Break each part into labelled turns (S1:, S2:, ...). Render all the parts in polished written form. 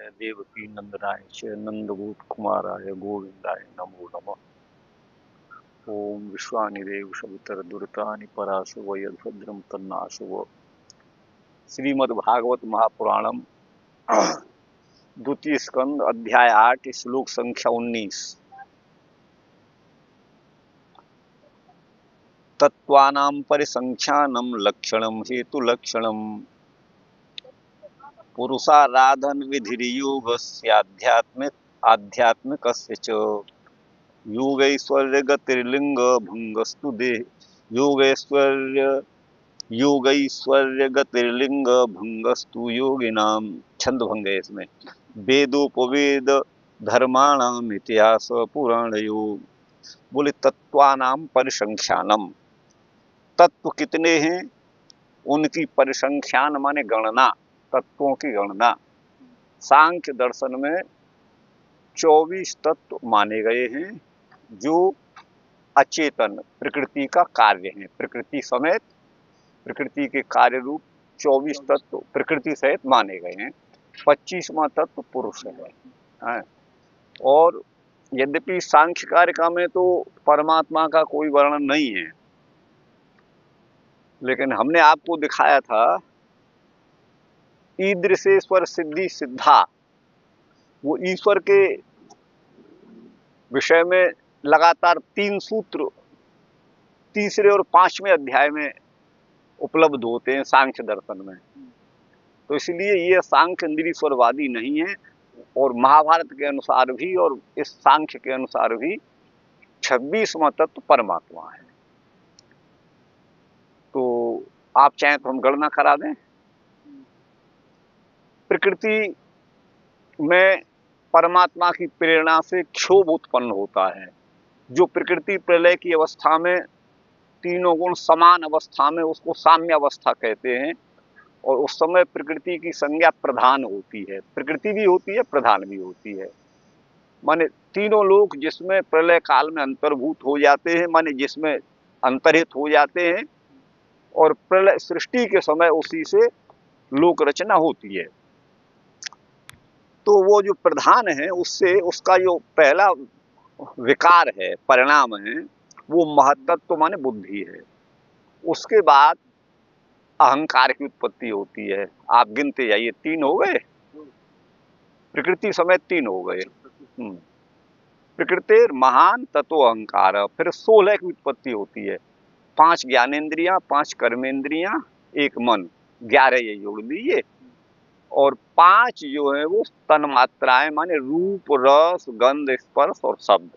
S1: देवकी नंदनाय च नंदगोप कुमाराय गोविंदाय नमो नमः। ओम विश्वानिदेव सवितर दुर्तानि पराशुव यद्भद्रम तन्नाशुव। श्रीमद्भागवत महापुराणम द्वितीय स्कंद अध्याय 8 श्लोक संख्या 19। तत्वानां परिसंख्यानम लक्षणम हेतु लक्षणम पुरुषाराधन विधिर्योगस्याध्यात्मिक आध्यात्मिकस्य च योगैश्वर्यगतिर्लिंग भंगस्तु देह योगैश्वर्यगतिर्लिंग भंगस्तु योगिनां। छंद भंग है इसमें। वेदोपवेद धर्माणाम इतिहास पुराणयो। बोले तत्वानाम परिसंख्यानम, तत्व कितने हैं उनकी परिसंख्यान माने गणना, तत्वों की गणना। सांख्य दर्शन में 24 तत्व माने गए हैं जो अचेतन प्रकृति का कार्य है। प्रकृति समेत प्रकृति के कार्य रूप 24 तत्व प्रकृति सहित माने गए हैं। 25वां तत्व पुरुष है। और यद्यपि सांख्य कारिका में तो परमात्मा का कोई वर्णन नहीं है, लेकिन हमने आपको दिखाया था ईदृशेश्वर सिद्धि सिद्धा, वो ईश्वर के विषय में लगातार 3 सूत्र तीसरे और 5वें अध्याय में उपलब्ध होते हैं सांख्य दर्शन में। तो इसलिए ये सांख्य निरीश्वरवादी नहीं है, और महाभारत के अनुसार भी और इस सांख्य के अनुसार भी 26वां तत्व परमात्मा है। तो आप चाहें तो हम गणना करा दें। प्रकृति में परमात्मा की प्रेरणा से क्षोभ उत्पन्न होता है। जो प्रकृति प्रलय की अवस्था में तीनों गुण समान अवस्था में, उसको साम्य अवस्था कहते हैं। और उस समय प्रकृति की संज्ञा प्रधान होती है, प्रकृति भी होती है प्रधान भी होती है। माने तीनों लोग जिसमें प्रलय काल में अंतर्भूत हो जाते हैं, माने जिसमें अंतर्हित हो जाते हैं, और प्रलय सृष्टि के समय उसी से लोक रचना होती है। तो वो जो प्रधान है उससे उसका जो पहला विकार है, परिणाम है, वो महत्त्व माने बुद्धि है। उसके बाद अहंकार की उत्पत्ति होती है। आप गिनते जाइए, 3 हो गए, प्रकृति समेत 3 हो गए। प्रकृति महान तत्व अहंकार, फिर 16 की उत्पत्ति होती है। 5 ज्ञानेन्द्रियां, 5 कर्मेंद्रियां, 1 मन, 11 ये जोड़ दीजिए। और 5 जो है वो तन्मात्राएं माने रूप रस गंध स्पर्श और शब्द,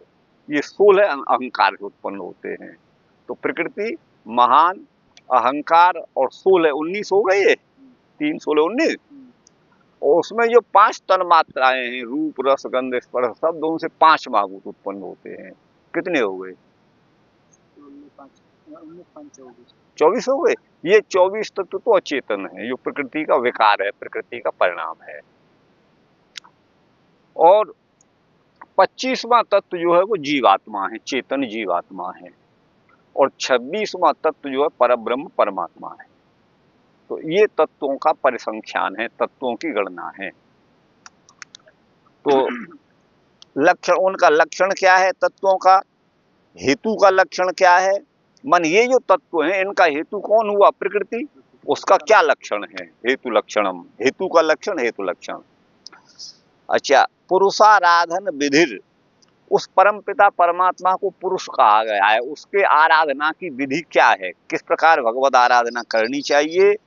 S1: ये 16 अहंकार के उत्पन्न होते हैं। तो प्रकृति महान अहंकार और 16 19 हो गए, 3 16 19। और उसमें जो 5 तन्मात्राएं हैं रूप रस गंध स्पर्श शब्द, उनसे 5 महाभूत उत्पन्न होते हैं। कितने हो गए? 24 हो गए। ये 24 तत्व तो अचेतन है, जो प्रकृति का विकार है, प्रकृति का परिणाम है। और 25वां तत्व जो है वो जीवात्मा है, चेतन जीवात्मा है। और 26वां तत्व जो है परब्रह्म परमात्मा है। तो ये तत्वों का परिसंख्यान है, तत्वों की गणना है। तो लक्षण, उनका लक्षण क्या है तत्वों का, हेतु का लक्षण क्या है। मन ये जो तत्व हैं इनका हेतु कौन हुआ? प्रकृति। उसका क्या लक्षण है? हेतु लक्षणम, हेतु का लक्षण हेतु लक्षण। अच्छा, पुरुषाराधन विधिर, उस परम पिता परमात्मा को पुरुष कहा गया है, उसके आराधना की विधि क्या है, किस प्रकार भगवत आराधना करनी चाहिए,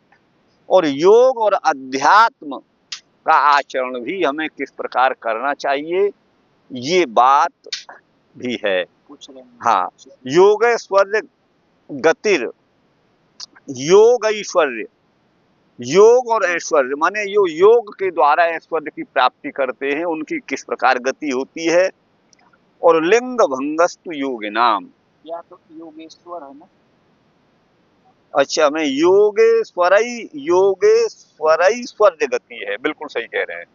S1: और योग और अध्यात्म का आचरण भी हमें किस प्रकार करना चाहिए, ये बात भी है। हाँ, योग ऐश्वर्य गतिर, योग ऐश्वर्य, योग और ऐश्वर्य माने जो योग के द्वारा ऐश्वर्य की प्राप्ति करते हैं उनकी किस प्रकार गति होती है। और लिंग भंगस्तु योगिनाम, या तो योगेश्वर है ना। अच्छा, मैं योगेश्वरई गति है, बिल्कुल सही कह रहे हैं।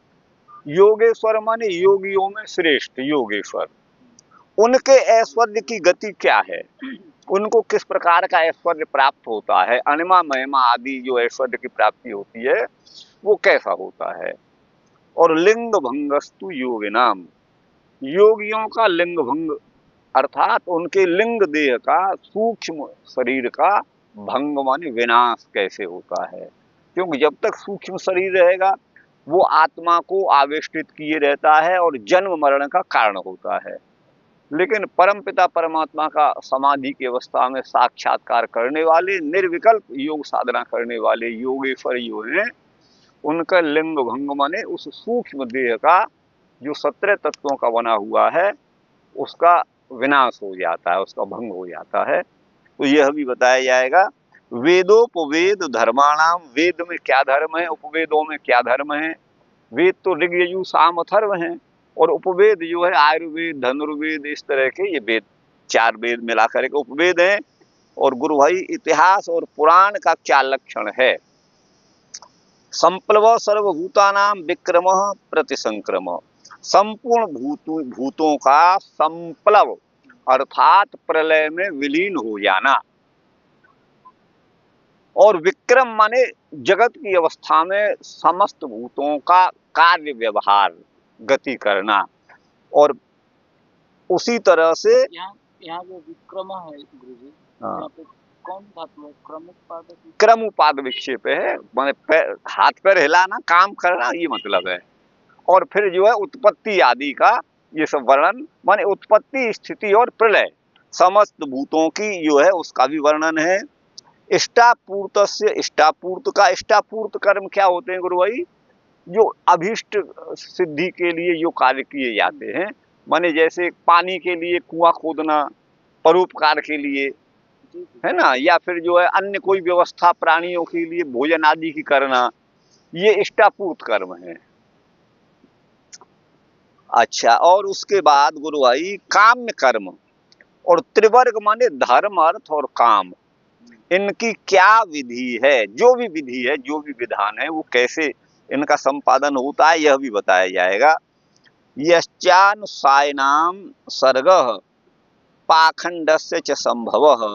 S1: योगेश्वर माने योगियों में श्रेष्ठ योगेश्वर। उनके ऐश्वर्य की गति क्या है, उनको किस प्रकार का ऐश्वर्य प्राप्त होता है, अनिमा महिमा आदि जो ऐश्वर्य की प्राप्ति होती है वो कैसा होता है। और लिंग भंगस्तु योगिनाम, योगियों का लिंग भंग अर्थात उनके लिंग देह का, सूक्ष्म शरीर का भंग माने विनाश कैसे होता है। क्योंकि जब तक सूक्ष्म शरीर रहेगा वो आत्मा को आवेष्टित किए रहता है और जन्म मरण का कारण होता है। लेकिन परमपिता परमात्मा का समाधि की अवस्था में साक्षात्कार करने वाले, निर्विकल्प योग साधना करने वाले योगेश्वर जो हैं, उनका लिंग भंग माने उस सूक्ष्म देह का जो 17 तत्वों का बना हुआ है उसका विनाश हो जाता है, उसका भंग हो जाता है। तो यह भी बताया जाएगा। वेदोपवेद धर्माणाम, वेद में क्या धर्म है, उपवेदों में क्या धर्म है। वेद तो ऋग यजु साम अथर्व हैं और उपवेद जो है आयुर्वेद धनुर्वेद इस तरह के ये वेद, 4 वेद मिलाकर के उपवेद हैं। और गुरु भाई इतिहास और पुराण का क्या लक्षण है। संप्लव सर्वभूतानाम विक्रम प्रतिसंक्रम, संपूर्ण भूतों का संप्लव अर्थात प्रलय में विलीन हो जाना। और विक्रम माने जगत की अवस्था में समस्त भूतों का कार्य व्यवहार गति करना। और उसी तरह से
S2: यहाँ जो विक्रम है गुरुजी, यहाँ पे कौन धातु है?
S1: क्रम उपाद विक्षेप है, माने हाथ पैर हिलाना, काम करना, ये मतलब है। और फिर जो है उत्पत्ति आदि का ये सब वर्णन, माने उत्पत्ति स्थिति और प्रलय समस्त भूतों की जो है उसका भी वर्णन है। इष्टापूर्त से, इष्टापूर्त का, इष्टापूर्त कर्म क्या होते हैं गुरु भाई? जो अभीष्ट सिद्धि के लिए जो कार्य किए जाते हैं, माने जैसे पानी के लिए कुआं खोदना, परोपकार के लिए, है ना, या फिर जो है अन्य कोई व्यवस्था प्राणियों के लिए भोजन आदि की करना, ये इष्टापूर्त कर्म है। अच्छा, और उसके बाद गुरु भाई काम्य कर्म और त्रिवर्ग माने धर्म अर्थ और काम, इनकी क्या विधि है, जो भी विधि है, जो भी विधान है, वो कैसे इनका संपादन होता है, यह भी बताया जाएगा। यश्चानुसायनाम सर्गः पाखंडस्य च संभवः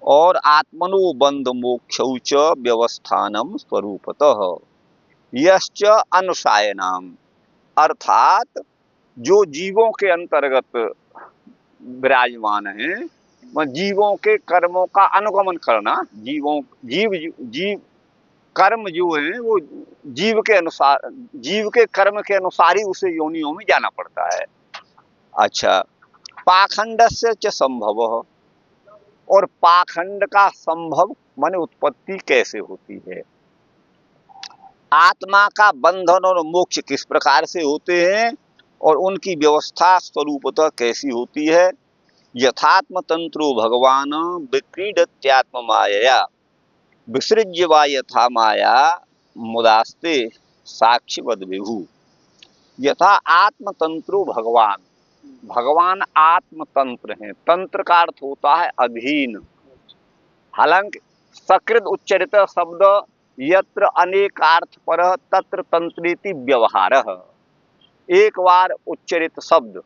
S1: और आत्मनो बंध मोक्षौ च व्यवस्थानम स्वरूपतः। यश्च अनुसायनाम अर्थात जो जीवों के अंतर्गत विराजमान है, जीवों के कर्मों का अनुगमन करना। जीव कर्म जो है वो जीव के अनुसार, जीव के कर्म के अनुसार ही उसे योनियों में जाना पड़ता है। अच्छा, पाखंडस्य च संभवः, और पाखंड का संभव माने उत्पत्ति कैसे होती है। आत्मा का बंधन और मोक्ष किस प्रकार से होते हैं और उनकी व्यवस्था स्वरूपतः कैसी होती है। यथात्म तंत्रो भगवान विक्रीडत्यात्म मायया विसृज्य वा यथा माया मुदास्ते साक्षिवद विभु। यथा आत्मतंत्रो भगवान, भगवान आत्मतंत्र हैं। तंत्र का अर्थ होता है अधीन। हालांकि सकृत उच्चरित शब्द यत्र अनेकार्थ परः तत्र तंत्रेति व्यवहारः, एक बार उच्चरित शब्द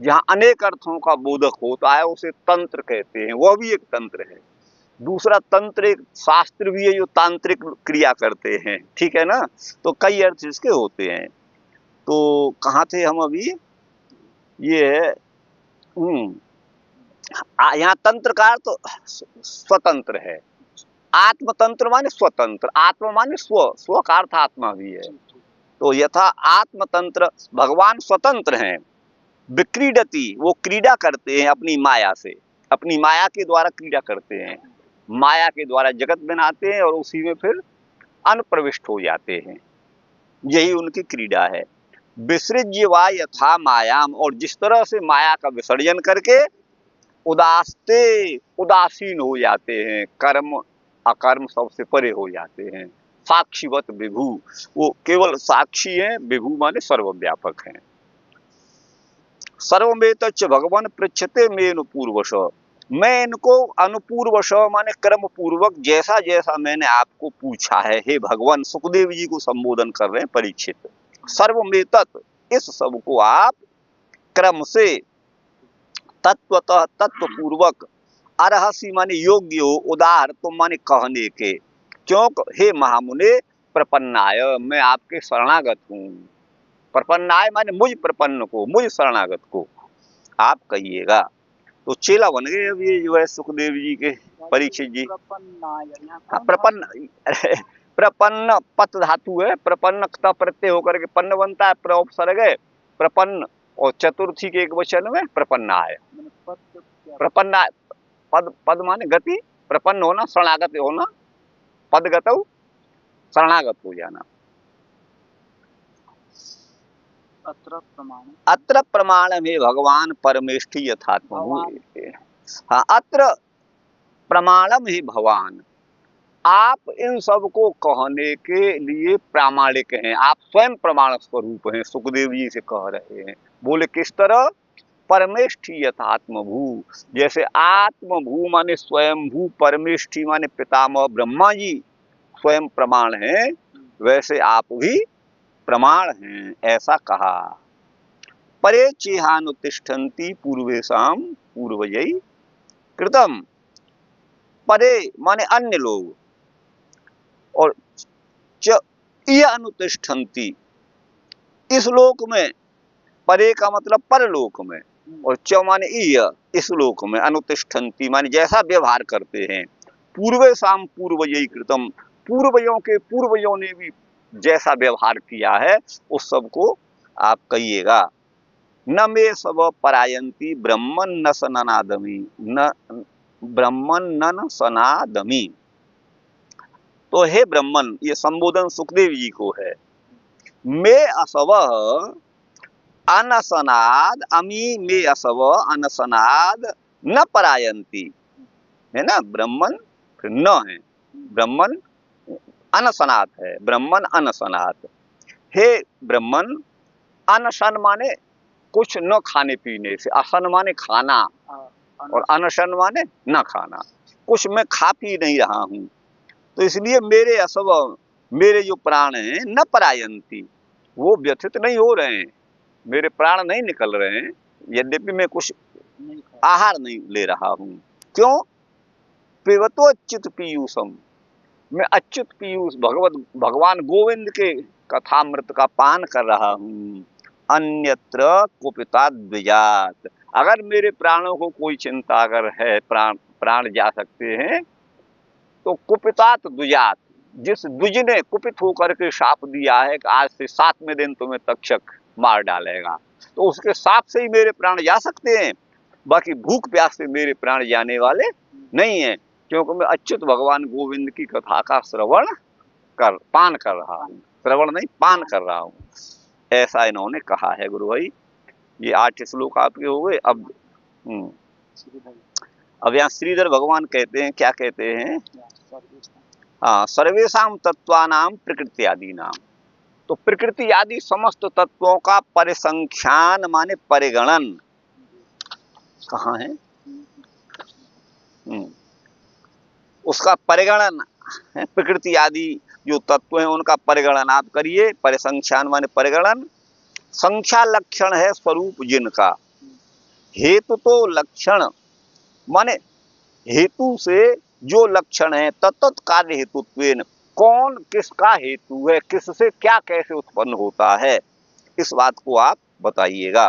S1: जहाँ अनेक अर्थों का बोधक होता है उसे तंत्र कहते हैं, वह भी एक तंत्र है। दूसरा तंत्र एक शास्त्र भी है जो तांत्रिक क्रिया करते हैं, ठीक है ना। तो कई अर्थ इसके होते हैं। तो कहाँ थे हम अभी? ये यहाँ तंत्र का अर्थ स्वतंत्र है। आत्मतंत्र माने स्वतंत्र, आत्मा माने स्व, स्व का अर्थ आत्मा भी है। तो यथा आत्मतंत्र भगवान स्वतंत्र हैं। विक्रीडति वो क्रीड़ा करते हैं अपनी माया से, अपनी माया के द्वारा क्रीड़ा करते हैं, माया के द्वारा जगत बनाते हैं और उसी में फिर अनप्रविष्ट हो जाते हैं, यही उनकी क्रीड़ा है। विसृज्य वा यथा मायाम, और जिस तरह से माया का विसर्जन करके उदास्ते उदासीन हो जाते हैं, कर्म अकर्म सबसे परे हो जाते हैं। साक्षीवत विभु, वो केवल साक्षी हैं, विभु माने सर्वव्यापक हैं। सर्वमेतच्च भगवान पृच्छते मे अनुपूर्वश, मैं इनको अनुपूर्वश माने क्रम पूर्वक जैसा जैसा मैंने आपको पूछा है, हे भगवान, सुखदेव जी को संबोधन कर रहे हैं परीक्षित। सर्वमेतत्, इस सब को आप क्रम से तत्वतः तत्वपूर्वक, अर्हसि माने योग्य हो, उदार तो माने कहने के, क्यों हे महामुने प्रपन्नाय, मैं आपके शरणागत हूँ। प्रपन्नाय माने मुझ प्रपन्न को, मुझ शरणागत को आप कहिएगा। तो चेला बन गए अब ये जो है सुखदेव जी के परीक्षित जी। हाँ, प्रपन्न प्रपन्न पत धातु है, प्रपन्न क्त प्रत्यय होकर के पन्न बनता है, प्रउपसर्ग है प्रपन्न, और चतुर्थी के एक वचन में प्रपन्नाय। प्रपन्नाय पद, पद माने गति, प्रपन्न होना, शरणागत होना, पदगत शरणागत हो जाना। अत्र प्रमाण में भगवान परमेष्ठी यथात्म। हाँ, अत्र प्रमाणम ही भगवान, आप इन सब को कहने के लिए प्रामाणिक हैं, आप स्वयं प्रमाण स्वरूप हैं, सुखदेव जी से कह रहे हैं। बोले किस तरह? परमेष्ठी यथात्मभू, जैसे आत्मभू माने स्वयंभू, परमेष्ठी माने पितामह ब्रह्मा जी स्वयं प्रमाण हैं, वैसे आप भी प्रमाण हैं, ऐसा कहा। परे चेहानुतिष्ठन्ति पूर्वेशाम पूर्वजै कृतम, परे माने अन्य लोग, और च ये अनुतिष्ठन्ति, इस लोक में, परे का मतलब परलोक में, और च माने इस लोक में, अनुतिष्ठन्ति माने जैसा व्यवहार करते हैं, पूर्वेशाम पूर्वजै कृतम, पूर्वजों के पूर्वजों ने भी जैसा व्यवहार किया है उस सब को आप कहिएगा। न मे सब परायंती ब्रह्मन न सनादमी, न ब्रह्मन न सनादमी। तो हे ब्रह्मन, ये संबोधन सुखदेव जी को है। मे असव अनसनाद, अमी मे असव अनसनाद न परायंती, है ना, ब्रह्मन फिर न है, ब्रह्मन अनसनात है, ब्रह्मन अनसनात। हे ब्रह्मन, अनशन माने कुछ न खाने पीने से, असन माने खाना, और अनशन माने न खाना, कुछ मैं खा पी नहीं रहा हूँ, तो इसलिए मेरे असव, मेरे जो प्राण हैं, न परायंती, वो व्यथित नहीं हो रहे हैं, मेरे प्राण नहीं निकल रहे हैं, यद्यपि मैं कुछ आहार नहीं ले रहा हूँ। क्यों? पिबतो अच्युत पीयूषम, मैं अच्युत पीयूष भगवान गोविंद के कथामृत का पान कर रहा हूँ। अन्यत्र कुपिता द्विजात, अगर मेरे प्राणों को कोई चिंता अगर है, प्राण जा सकते हैं, तो कुपितात द्विजात, जिस द्विज ने कुपित होकर के शाप दिया है कि आज से 7वें दिन तुम्हें तक्षक मार डालेगा, तो उसके शाप से ही मेरे प्राण जा सकते हैं, बाकी भूख प्यास से मेरे प्राण जाने वाले नहीं है, क्योंकि मैं अच्युत भगवान गोविंद की कथा का पान कर रहा हूँ, श्रवण नहीं पान कर रहा हूँ, ऐसा इन्होंने कहा है गुरु भाई। ये 8 श्लोक आपके हो गए। अब यहाँ श्रीधर भगवान कहते हैं, क्या कहते हैं? हाँ, सर्वेशाम तत्वानाम प्रकृति आदि नाम, तो प्रकृति आदि समस्त तत्वों का परिसंख्यान माने परिगणन कहाँ है? उसका परिगणन है, प्रकृति आदि जो तत्व हैं उनका परिगणन आप करिए। परिसंख्यान माने परिगणन, संख्या लक्षण है स्वरूप जिनका, हेतु तो लक्षण माने हेतु से जो लक्षण है, तत्त कार्य हेतुत्वेन, कौन किसका हेतु है, किससे क्या कैसे उत्पन्न होता है, इस बात को आप बताइएगा।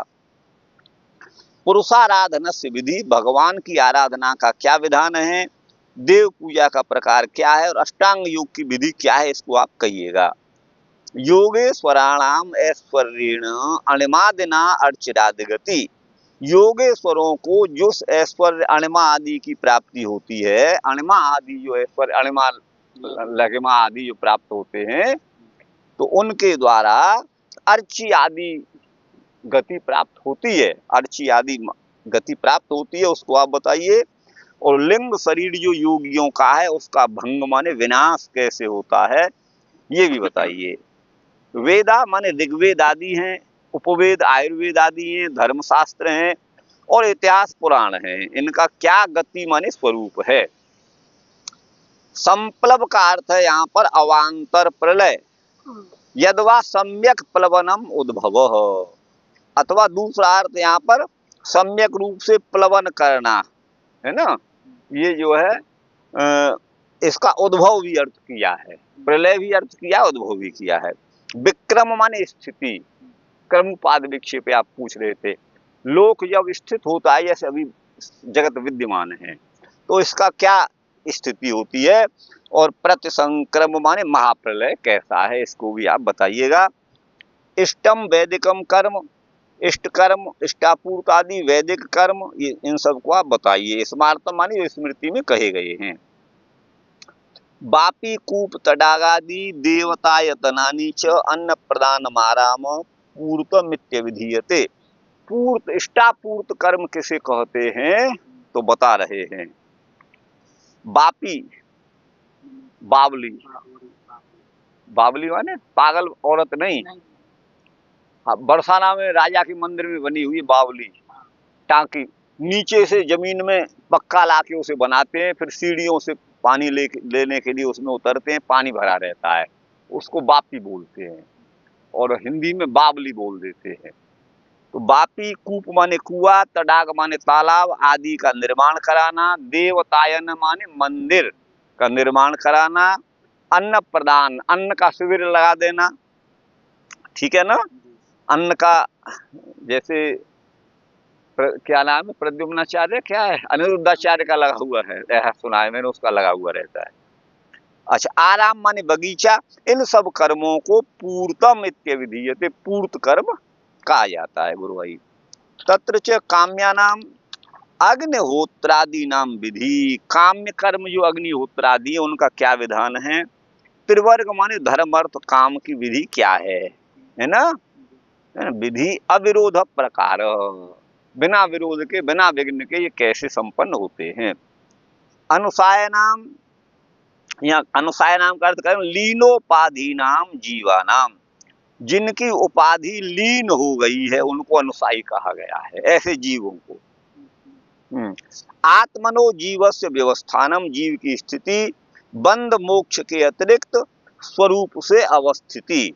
S1: पुरुषाराधनस्य विधि, भगवान की आराधना का क्या विधान है, देव पूजा का प्रकार क्या है, और अष्टांग योग की विधि क्या है, इसको आप कहिएगा। योगेश्वराणाम ऐश्वर्येण अणिमादिना अर्चिरादि गति, योगेश्वरों को जो ऐश्वर्य अणिमा आदि की प्राप्ति होती है, अणिमा आदि जो ऐश्वर्य, अणिमा लघिमा आदि जो प्राप्त होते हैं, तो उनके द्वारा अर्ची आदि गति प्राप्त होती है, अर्ची आदि गति प्राप्त होती है, उसको आप बताइए। और लिंग शरीर जो योगियों का है उसका भंग माने विनाश कैसे होता है, ये भी बताइए। वेदा माने ऋग्वेद आदि हैं, उपवेद आयुर्वेद आदि हैं, धर्मशास्त्र हैं, और इतिहास पुराण है, इनका क्या गति माने स्वरूप है। संप्लव का अर्थ है यहाँ पर अवांतर प्रलय, यदवा सम्यक प्लवनम उद्भव, अथवा दूसरा अर्थ यहाँ पर सम्यक रूप से प्लवन करना है ना, ये जो है इसका उद्भव भी अर्थ किया है, प्रलय भी अर्थ किया, उद्भव भी किया है। विक्रम माने स्थिति, क्रमोपाद विक्षेप आप पूछ रहे थे। लोक जब स्थित होता है, जैसे अभी जगत विद्यमान है, तो इसका क्या स्थिति होती है। और प्रतिसंक्रम माने महाप्रलय कैसा है, इसको भी आप बताइएगा। इष्टम वैदिकम कर्म, इष्ट कर्म, इष्टापूर्त आदि वैदिक कर्म, ये इन सबको आप बताइए। स्मार्तम माने जो स्मृति में कहे गए हैं। बापी कूप तडागादि देवतायतनानि च अन्न प्रदान माराम पूर्तमित्य विधीयते। पूर्त, इष्टापूर्त कर्म किसे कहते हैं तो बता रहे हैं। बापी, बावली, बावली माने पागल औरत नहीं। हाँ, बरसाना में राजा के मंदिर में बनी हुई बावली टांकी, नीचे से जमीन में पक्का लाके उसे बनाते हैं, फिर सीढ़ियों से पानी लेने के लिए उसमें उतरते हैं, पानी भरा रहता है, उसको बापी बोलते हैं, और हिंदी में बावली बोल देते हैं। तो बापी कूप माने कुआ, तडाग माने तालाब आदि का निर्माण कराना, देवतायन माने मंदिर का निर्माण कराना, अन्न प्रदान, अन्न का शिविर लगा देना, ठीक है ना। अन्न का, जैसे क्या नाम है, प्रद्युम्नाचार्य क्या है, अनिरुद्धाचार्य का लगा हुआ है, ऐसा सुना है मैंने, उसका लगा हुआ रहता है। अच्छा, आराम माने बगीचा। इन सब कर्मों को पूर्तम इत्य विधीयते, पूर्त कर्म कहा जाता है गुरु भाई। तत्र च काम्यानाम अग्निहोत्रादि नाम विधि, काम्य कर्म जो अग्निहोत्रादि है उनका क्या विधान है। त्रिवर्ग माने धर्म अर्थ काम की विधि क्या है ना। विधि अविरोध प्रकार, बिना विरोध के, बिना विघ्न के ये कैसे संपन्न होते हैं। अनुसायनाम, यहाँ अनुसायनाम का अर्थ करें लीनोपाधि नाम जीवानाम, जिनकी उपाधि लीन हो गई है उनको अनुसायी कहा गया है, ऐसे जीवों को। आत्मनो जीवस्य व्यवस्थानम, जीव की स्थिति बंद मोक्ष के अतिरिक्त स्वरूप से अवस्थिति।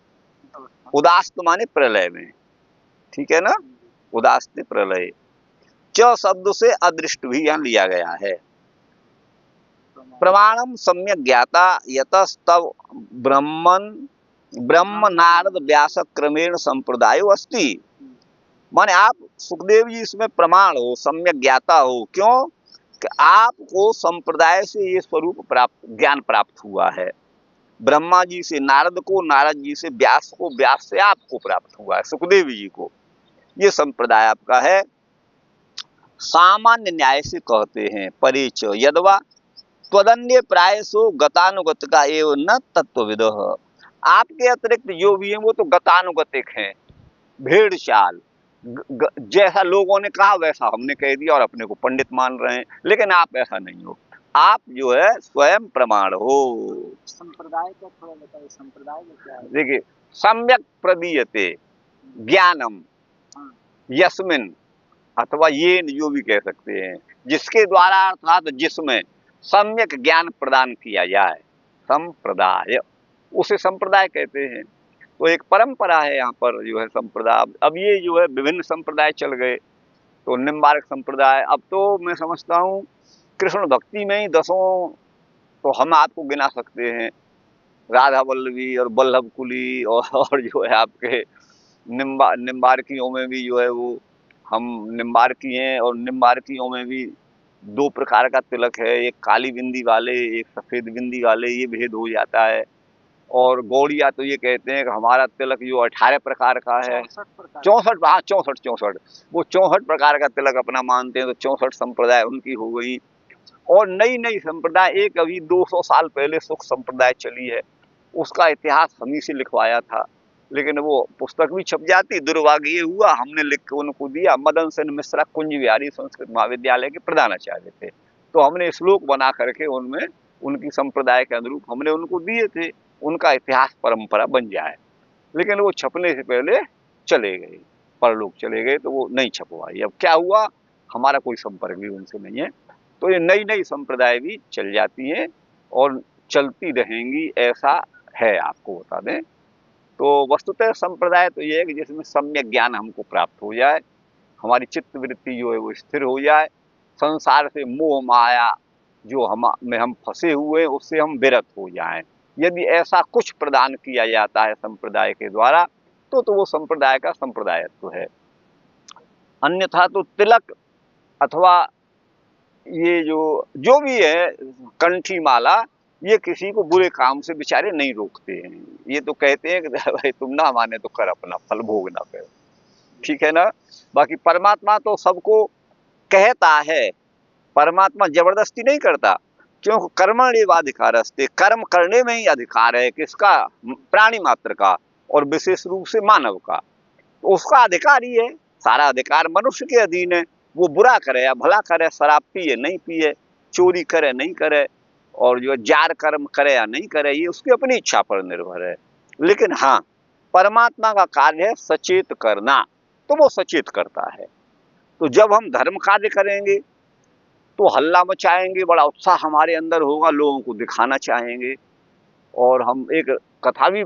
S1: उदास्त माने प्रलय में, ठीक है ना, उदास्त प्रलय। च शब्द से अदृष्ट भी यहाँ लिया गया है। प्रमाणम सम्यक ज्ञाता यतस्तव ब्रह्मन ब्रह्म नारद व्यास क्रमेण संप्रदायो अस्ति। माने आप सुखदेव जी इसमें प्रमाण हो, सम्यक ज्ञाता हो। क्यों कि आपको संप्रदाय से ये स्वरूप प्राप्त, ज्ञान प्राप्त हुआ है। ब्रह्मा जी से नारद को, नारद जी से व्यास को, व्यास से आपको प्राप्त हुआ है, सुखदेव जी को। ये संप्रदाय आपका है। सामान्य न्याय से कहते हैं परिच यदवा त्वदन्य प्रायसो गतानुगत का एवं न तत्वविदः। आपके अतिरिक्त जो भी हैं वो तो गतानुगतिक हैं, भेड़ चाल, जैसा लोगों ने कहा वैसा हमने कह दिया और अपने को पंडित मान रहे हैं, लेकिन आप ऐसा नहीं हो। आप जो है स्वयं प्रमाण हो।
S2: संप्रदाय का थोड़ा बताइए, संप्रदाय में क्या है।
S1: देखिए, सम्यक प्रदीयते ज्ञानम यस्मिन, अथवा ये जो भी कह सकते हैं, जिसके द्वारा अर्थात जिसमें सम्यक ज्ञान प्रदान किया जाए, संप्रदाय, उसे संप्रदाय कहते हैं। तो एक परंपरा है यहाँ पर जो है संप्रदाय। अब ये जो है विभिन्न संप्रदाय चल गए, तो निम्बार्क संप्रदाय, अब तो मैं समझता हूँ कृष्ण भक्ति में ही 10 तो हम आपको गिना सकते हैं, राधा वल्लभी और वल्लभ कुली, और जो है आपके निम्बार्कियों में भी जो है वो हम निम्बार्की हैं, और निम्बार्कियों में भी 2 प्रकार का तिलक है, एक काली बिंदी वाले, एक सफेद बिंदी वाले, ये भेद हो जाता है। और गौड़िया तो ये कहते हैं कि हमारा तिलक जो 18 प्रकार का है, 64, हाँ 64, वो 64 प्रकार का तिलक अपना मानते हैं, तो 64 संप्रदाय उनकी हो गई। और नई नई संप्रदाय, एक अभी 200 साल पहले सुख संप्रदाय चली है, उसका इतिहास हम ही से लिखवाया था, लेकिन वो पुस्तक भी छप जाती, दुर्भाग्य हुआ हमने लिख के उनको दिया। मदन सेन मिश्रा कुंज विहारी संस्कृत महाविद्यालय के प्रधानाचार्य थे, तो हमने श्लोक बना करके उनमें उनकी संप्रदाय के अनुरूप हमने उनको दिए थे, उनका इतिहास परंपरा बन जाए। लेकिन वो छपने से पहले चले गए, परलोक चले गए, तो वो नहीं छपवाई। अब क्या हुआ, हमारा कोई संपर्क भी उनसे नहीं है। तो ये नई नई संप्रदाय भी चल जाती हैं और चलती रहेंगी, ऐसा है, आपको बता दें। तो वस्तुतः संप्रदाय तो ये है कि जिसमें सम्यक ज्ञान हमको प्राप्त हो जाए, हमारी चित्त वृत्ति जो है वो स्थिर हो जाए, संसार से मोह माया जो हम फंसे हुए हैं उससे हम विरत हो जाएं, यदि ऐसा कुछ प्रदान किया जाता है संप्रदाय के द्वारा तो वो संप्रदाय का संप्रदायत्व है। अन्यथा तो तिलक अथवा ये जो भी है कंठी माला, ये किसी को बुरे काम से बेचारे नहीं रोकते हैं। ये तो कहते हैं कि भाई तुम ना माने तो कर, अपना फल भोगना कर, ठीक है ना। बाकी परमात्मा तो सबको कहता है, परमात्मा जबरदस्ती नहीं करता, क्यों? कर्मण्येवाधिकारस्ते, कर्म करने में ही अधिकार है किसका? प्राणी मात्र का, और विशेष रूप से मानव का। तो उसका अधिकार ही है, सारा अधिकार मनुष्य के अधीन है। वो बुरा करे या भला करे, शराब पिए नहीं पिए, चोरी करे नहीं करे, और जो जार कर्म करे या नहीं करे, ये उसकी अपनी इच्छा पर निर्भर है। लेकिन हाँ, परमात्मा का कार्य है सचेत करना, तो वो सचेत करता है। तो जब हम धर्म कार्य करेंगे तो हल्ला मचाएंगे, बड़ा उत्साह हमारे अंदर होगा, लोगों को दिखाना चाहेंगे, और हम एक कथा भी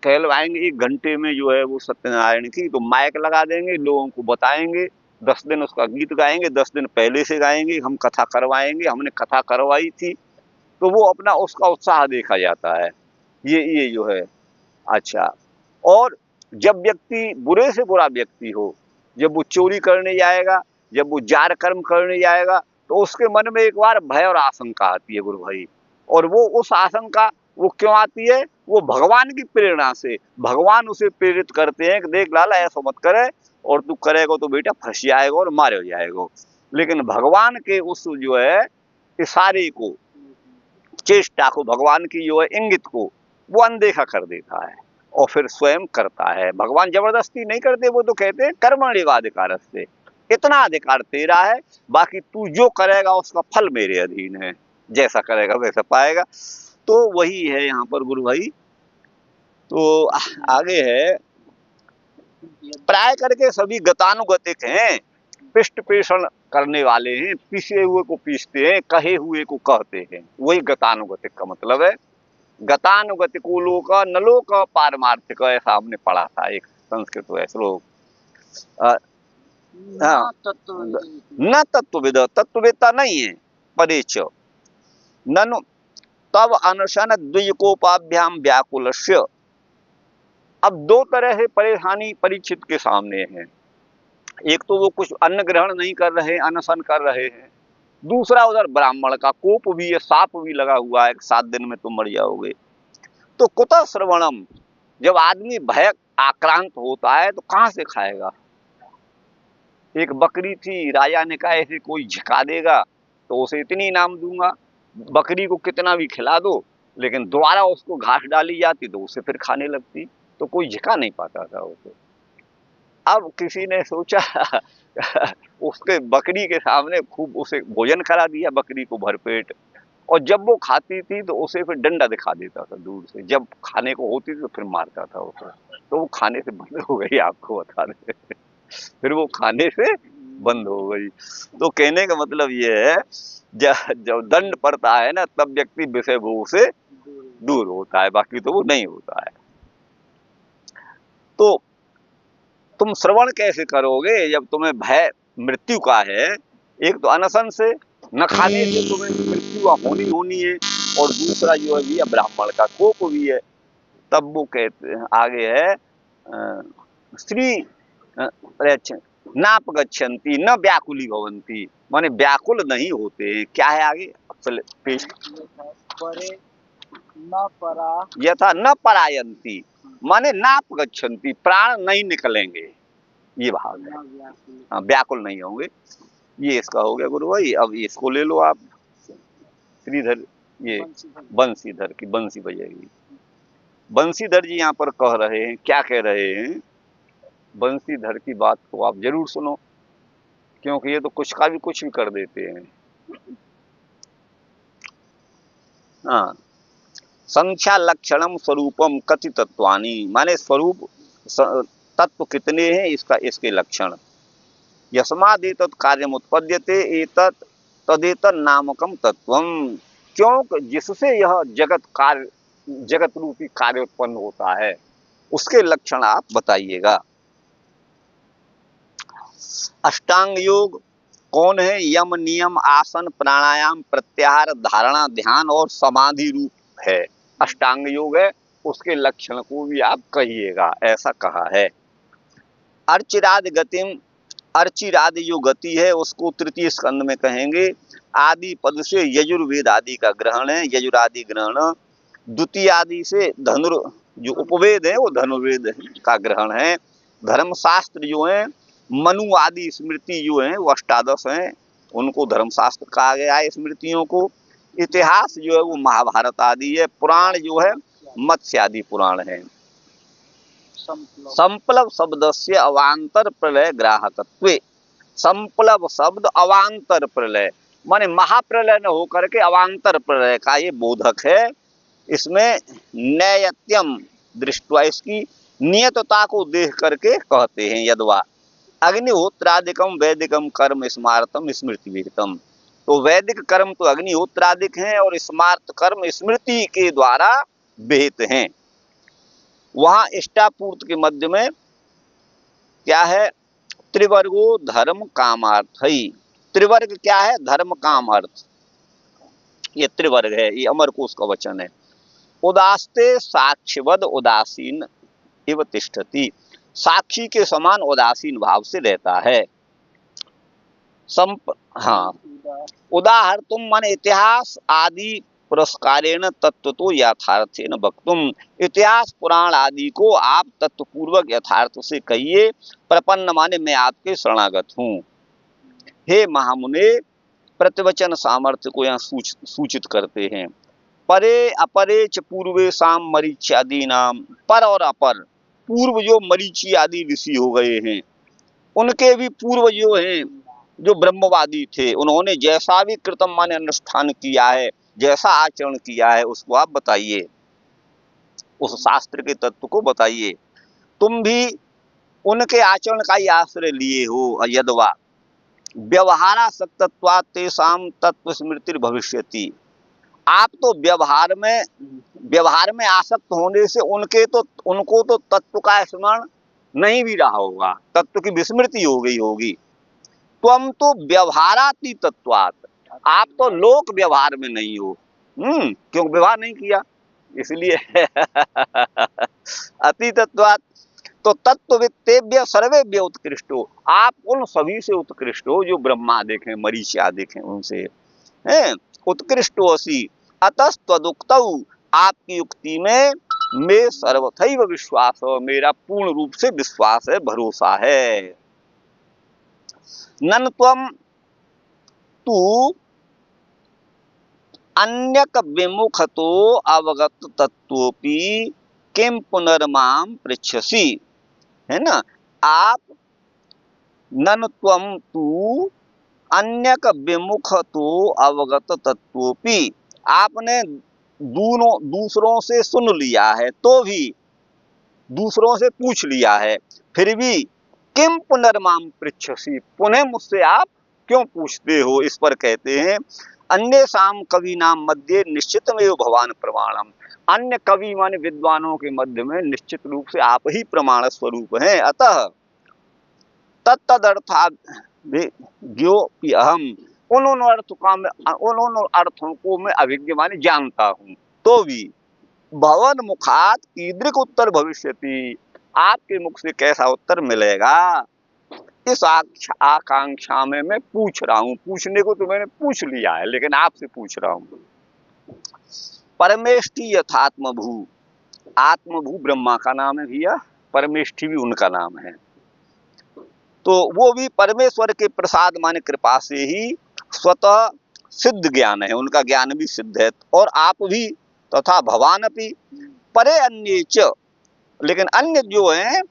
S1: कहलवाएंगे 1 घंटे में जो है वो सत्यनारायण की, तो माइक लगा देंगे, लोगों को बताएंगे, 10 दिन उसका गीत गाएंगे, 10 दिन पहले से गाएंगे, हम कथा करवाएंगे, हमने कथा करवाई थी, तो वो अपना उसका उत्साह देखा जाता है। ये जो है अच्छा। और जब व्यक्ति बुरे से बुरा व्यक्ति हो, जब वो चोरी करने जाएगा, जब वो जार कर्म करने जाएगा, तो उसके मन में एक बार भय और आशंका आती है गुरु भाई। और वो उस आशंका वो क्यों आती है? वो भगवान की प्रेरणा से, भगवान उसे प्रेरित करते हैं कि देख लाला ऐसा मत करे, और तू करेगा तो बेटा फंस जाएगा और मारे जाएगा। लेकिन भगवान के उस जो है इशारे को, चेष्टा को, भगवान की जो है इंगित को वो अनदेखा कर देता है और फिर स्वयं करता है। भगवान जबरदस्ती नहीं करते, वो तो कहते हैं कर्मण्येवाधिकारस्ते, इतना अधिकार तेरा है, बाकी तू जो करेगा उसका फल मेरे अधीन है, जैसा करेगा वैसा पाएगा। तो वही है यहाँ पर गुरु भाई। तो आगे है, प्राय करके सभी गतानुगतिक हैं, पृष्ठ पेषण करने वाले हैं, पीसे हुए को पीसते हैं, कहे हुए को कहते हैं, वही गतानुगतिक का मतलब है। गतानुगतिको लोक न लोक पारमार्थिक, ऐसा हमने पढ़ा था एक संस्कृत में श्लोक। न तत्वविद, तत्ववेत्ता नहीं है, परेच ननु तब अनशन द्विजकोपाभ्याम व्याकुलस्य। अब 2 तरह से परेशानी परीक्षित के सामने है। एक तो वो कुछ अन्न ग्रहण नहीं कर रहे, अनशन कर रहे हैं। दूसरा उधर ब्राह्मण का कोप भी है, साप भी लगा हुआ है, 7 दिन में तुम मर जाओगे। तो कुतः श्रवणम, जब आदमी भय आक्रांत होता है तो कहां से खाएगा? एक बकरी थी, राजा ने कहा ऐसे कोई झिका देगा तो उसे इतनी इनाम दूंगा। बकरी को कितना भी खिला दो, लेकिन दोबारा उसको घास डाली जाती तो उसे फिर खाने लगती, तो कोई झिका नहीं पाता था उसे। अब किसी ने सोचा उसके बकरी के सामने खूब उसे भोजन करा दिया, बकरी को भरपेट, और जब वो खाती थी तो उसे फिर डंडा दिखा देता था दूर से, जब खाने को होती थी तो फिर मारता था उसे, तो वो खाने से बंद हो गई, आपको बता दें। फिर वो खाने से बंद हो गई। तो कहने का मतलब ये है, जब दंड पड़ता है ना, तब व्यक्ति विषय भोग से दूर होता है, बाकी तो वो नहीं होता है। तो तुम श्रवण कैसे करोगे जब तुम्हें भय मृत्यु का है? एक तो अनशन से, न खाने से तुम्हें मृत्यु होनी है, और दूसरा जो है भी ब्राह्मण का कोप भी है। तब वो कहते हैं आगे है, श्री नाप गच्छन्ति न व्याकुली भवन्ति, माने व्याकुल नहीं होते हैं। क्या है आगे पेश? यथा न परायन्ति, माने नाप गच्छन्ति, प्राण नहीं निकलेंगे, ये भाव है। हाँ, व्याकुल नहीं होंगे। ये इसका हो गया गुरु भाई। अब इसको ले लो आप, श्रीधर, ये बंसीधर की बंसी बजेगी। बंसीधर जी यहाँ पर कह रहे हैं, क्या कह रहे हैं? बंसीधर की बात को आप जरूर सुनो, क्योंकि ये तो कुछ का भी कुछ भी कर देते हैं। हाँ, संख्या लक्षणम स्वरूपम कति तत्वानी, माने स्वरूप तत्व कितने हैं, इसके लक्षण। यस्मादेतत् कार्यम उत्पद्यते एतत् तदेतत् नामकम तत्वम, क्यों? जिससे यह जगत रूपी कार्य उत्पन्न होता है, उसके लक्षण आप बताइएगा। अष्टांग योग कौन है? यम, नियम, आसन, प्राणायाम, प्रत्याहार, धारणा, ध्यान और समाधि रूप है। अष्टांग योग है, उसके लक्षण को भी आप कहिएगा, ऐसा कहा है। अर्चिराद गतिम, अर्चिराद जो गति है उसको तृतीय स्कंद में कहेंगे। आदि पद से यजुर्वेद आदि का ग्रहण है, यजुरादि ग्रहण। द्वितीय आदि से धनुर जो उपवेद है वो धनुर्वेद का ग्रहण है। धर्मशास्त्र जो है, मनु आदि स्मृति जो है वो अष्टादश हैं, उनको धर्मशास्त्र कहा गया है स्मृतियों को। इतिहास जो है वो महाभारत आदि है। पुराण जो है मत्स्य आदि पुराण है। संप्लव शब्द से अवांतर प्रलय ग्राहकत्वे, संप्लव शब्द अवांतर प्रलय माने महाप्रलय न होकर के अवांतर प्रलय का ये बोधक है। इसमें नैयत्यम दृष्टवा, इसकी नियतता को देख करके कहते हैं। यद्वा अग्निहोत्रादिकम वैदिकम कर्म स्मार्तम स्मृति विहितम, तो वैदिक कर्म तो अग्निहोत्रादिक हैं और स्मार्त कर्म स्मृति के द्वारा विहित हैं। वहां इष्टापूर्त के मध्य में क्या है? त्रिवर्गो धर्म कामार्थ ही। त्रिवर्ग क्या है? धर्म काम अर्थ, ये त्रिवर्ग है, ये अमरकोश का वचन है। उदास्ते साक्ष्यवद उदासीन इव तिष्ठति, साक्षी के समान उदासीन भाव से रहता है। हाँ, उदाहर्तुम मन इतिहास आदि पुरस्कारेण तत्व तो यथार्थेन वक्तुम, इतिहास पुराण आदि को आप तत्वपूर्वक यथार्थ से कहिए। प्रपन्न माने मैं आपके शरणागत हूँ। हे महामुने, प्रतिवचन सामर्थ्य को यहाँ सूचित करते हैं। परे अपरे च पूर्वे साम मरीच्यादि नाम, पर और अपर, पूर्व जो मरीची आदि ऋषि हो गए हैं, उनके भी पूर्व जो हैं जो ब्रह्मवादी थे, उन्होंने जैसा भी कृतम माने अनुष्ठान किया है, जैसा आचरण किया है, उसको आप बताइए, उस शास्त्र के तत्व को बताइए। तुम भी उनके आचरण का ही आश्रय लिए हो। यद्वा व्यवहारासक्तत्वात् तेषां तत्व स्मृति भविष्यति, आप तो व्यवहार में आसक्त होने से उनको तो तत्व का स्मरण नहीं भी रहा होगा, तत्व की विस्मृति हो गई होगी। तुम तो व्यवहाराती तत्वात्, आप तो लोक व्यवहार में नहीं हो, क्यों व्यवहार नहीं किया इसलिए अति तत्वात्, तो तत्ववित्तेभ्य सर्वेभ्य उत्कृष्टो, आप उन सभी से उत्कृष्ट हो जो ब्रह्मादिक हैं, मरीच्यादिक हैं, उनसे हैं उत्कृष्टो असि। अतस्त्वदुक्तौ, आपकी युक्ति में मैं सर्वथैव विश्वास, मेरा पूर्ण रूप से विश्वास है, भरोसा है। नन त्वम तू अन्यक विमुखतो अवगत तत्वोपि किम पुनर्माम पृच्छसि, है ना। आप नन त्वम तू अन्यक विमुखतो अवगत तत्वोपि, आपने दूसरों से सुन लिया है, तो भी दूसरों से पूछ लिया है, फिर भी किम पुनर्माम पृच्छसि, पुनः मुझसे आप क्यों पूछते हो, इस पर कहते हैं अन्येषां कवीनां मध्ये निश्चितमेव भवान प्रमाणम, अन्य कवि माने विद्वानों के मध्य में निश्चित रूप से आप ही प्रमाण स्वरूप हैं। अतः तत्तदर्थाभ्यो अहम, उन अर्थों को मैं अभिज्ञ माने जानता हूँ, तो भी भवन मुखात कीदृक उत्तर भविष्यति, आपके मुख से कैसा उत्तर मिलेगा, इस आकांक्षा में मैं पूछ रहा हूँ। पूछने को तो मैंने पूछ लिया है, लेकिन आपसे पूछ रहा हूँ। परमेष्टि यथात्मभू, आत्मभू ब्रह्मा का नाम है भैया, परमेष्टि भी उनका नाम है, तो वो भी परमेश्वर के प्रसाद माने कृपा से ही स्वतः सिद्ध ज्ञान है, उनका ज्ञान भी सिद्ध है। और आप भी तथा भवान अपि परे अन्ये च, लेकिन अन्य जो हैं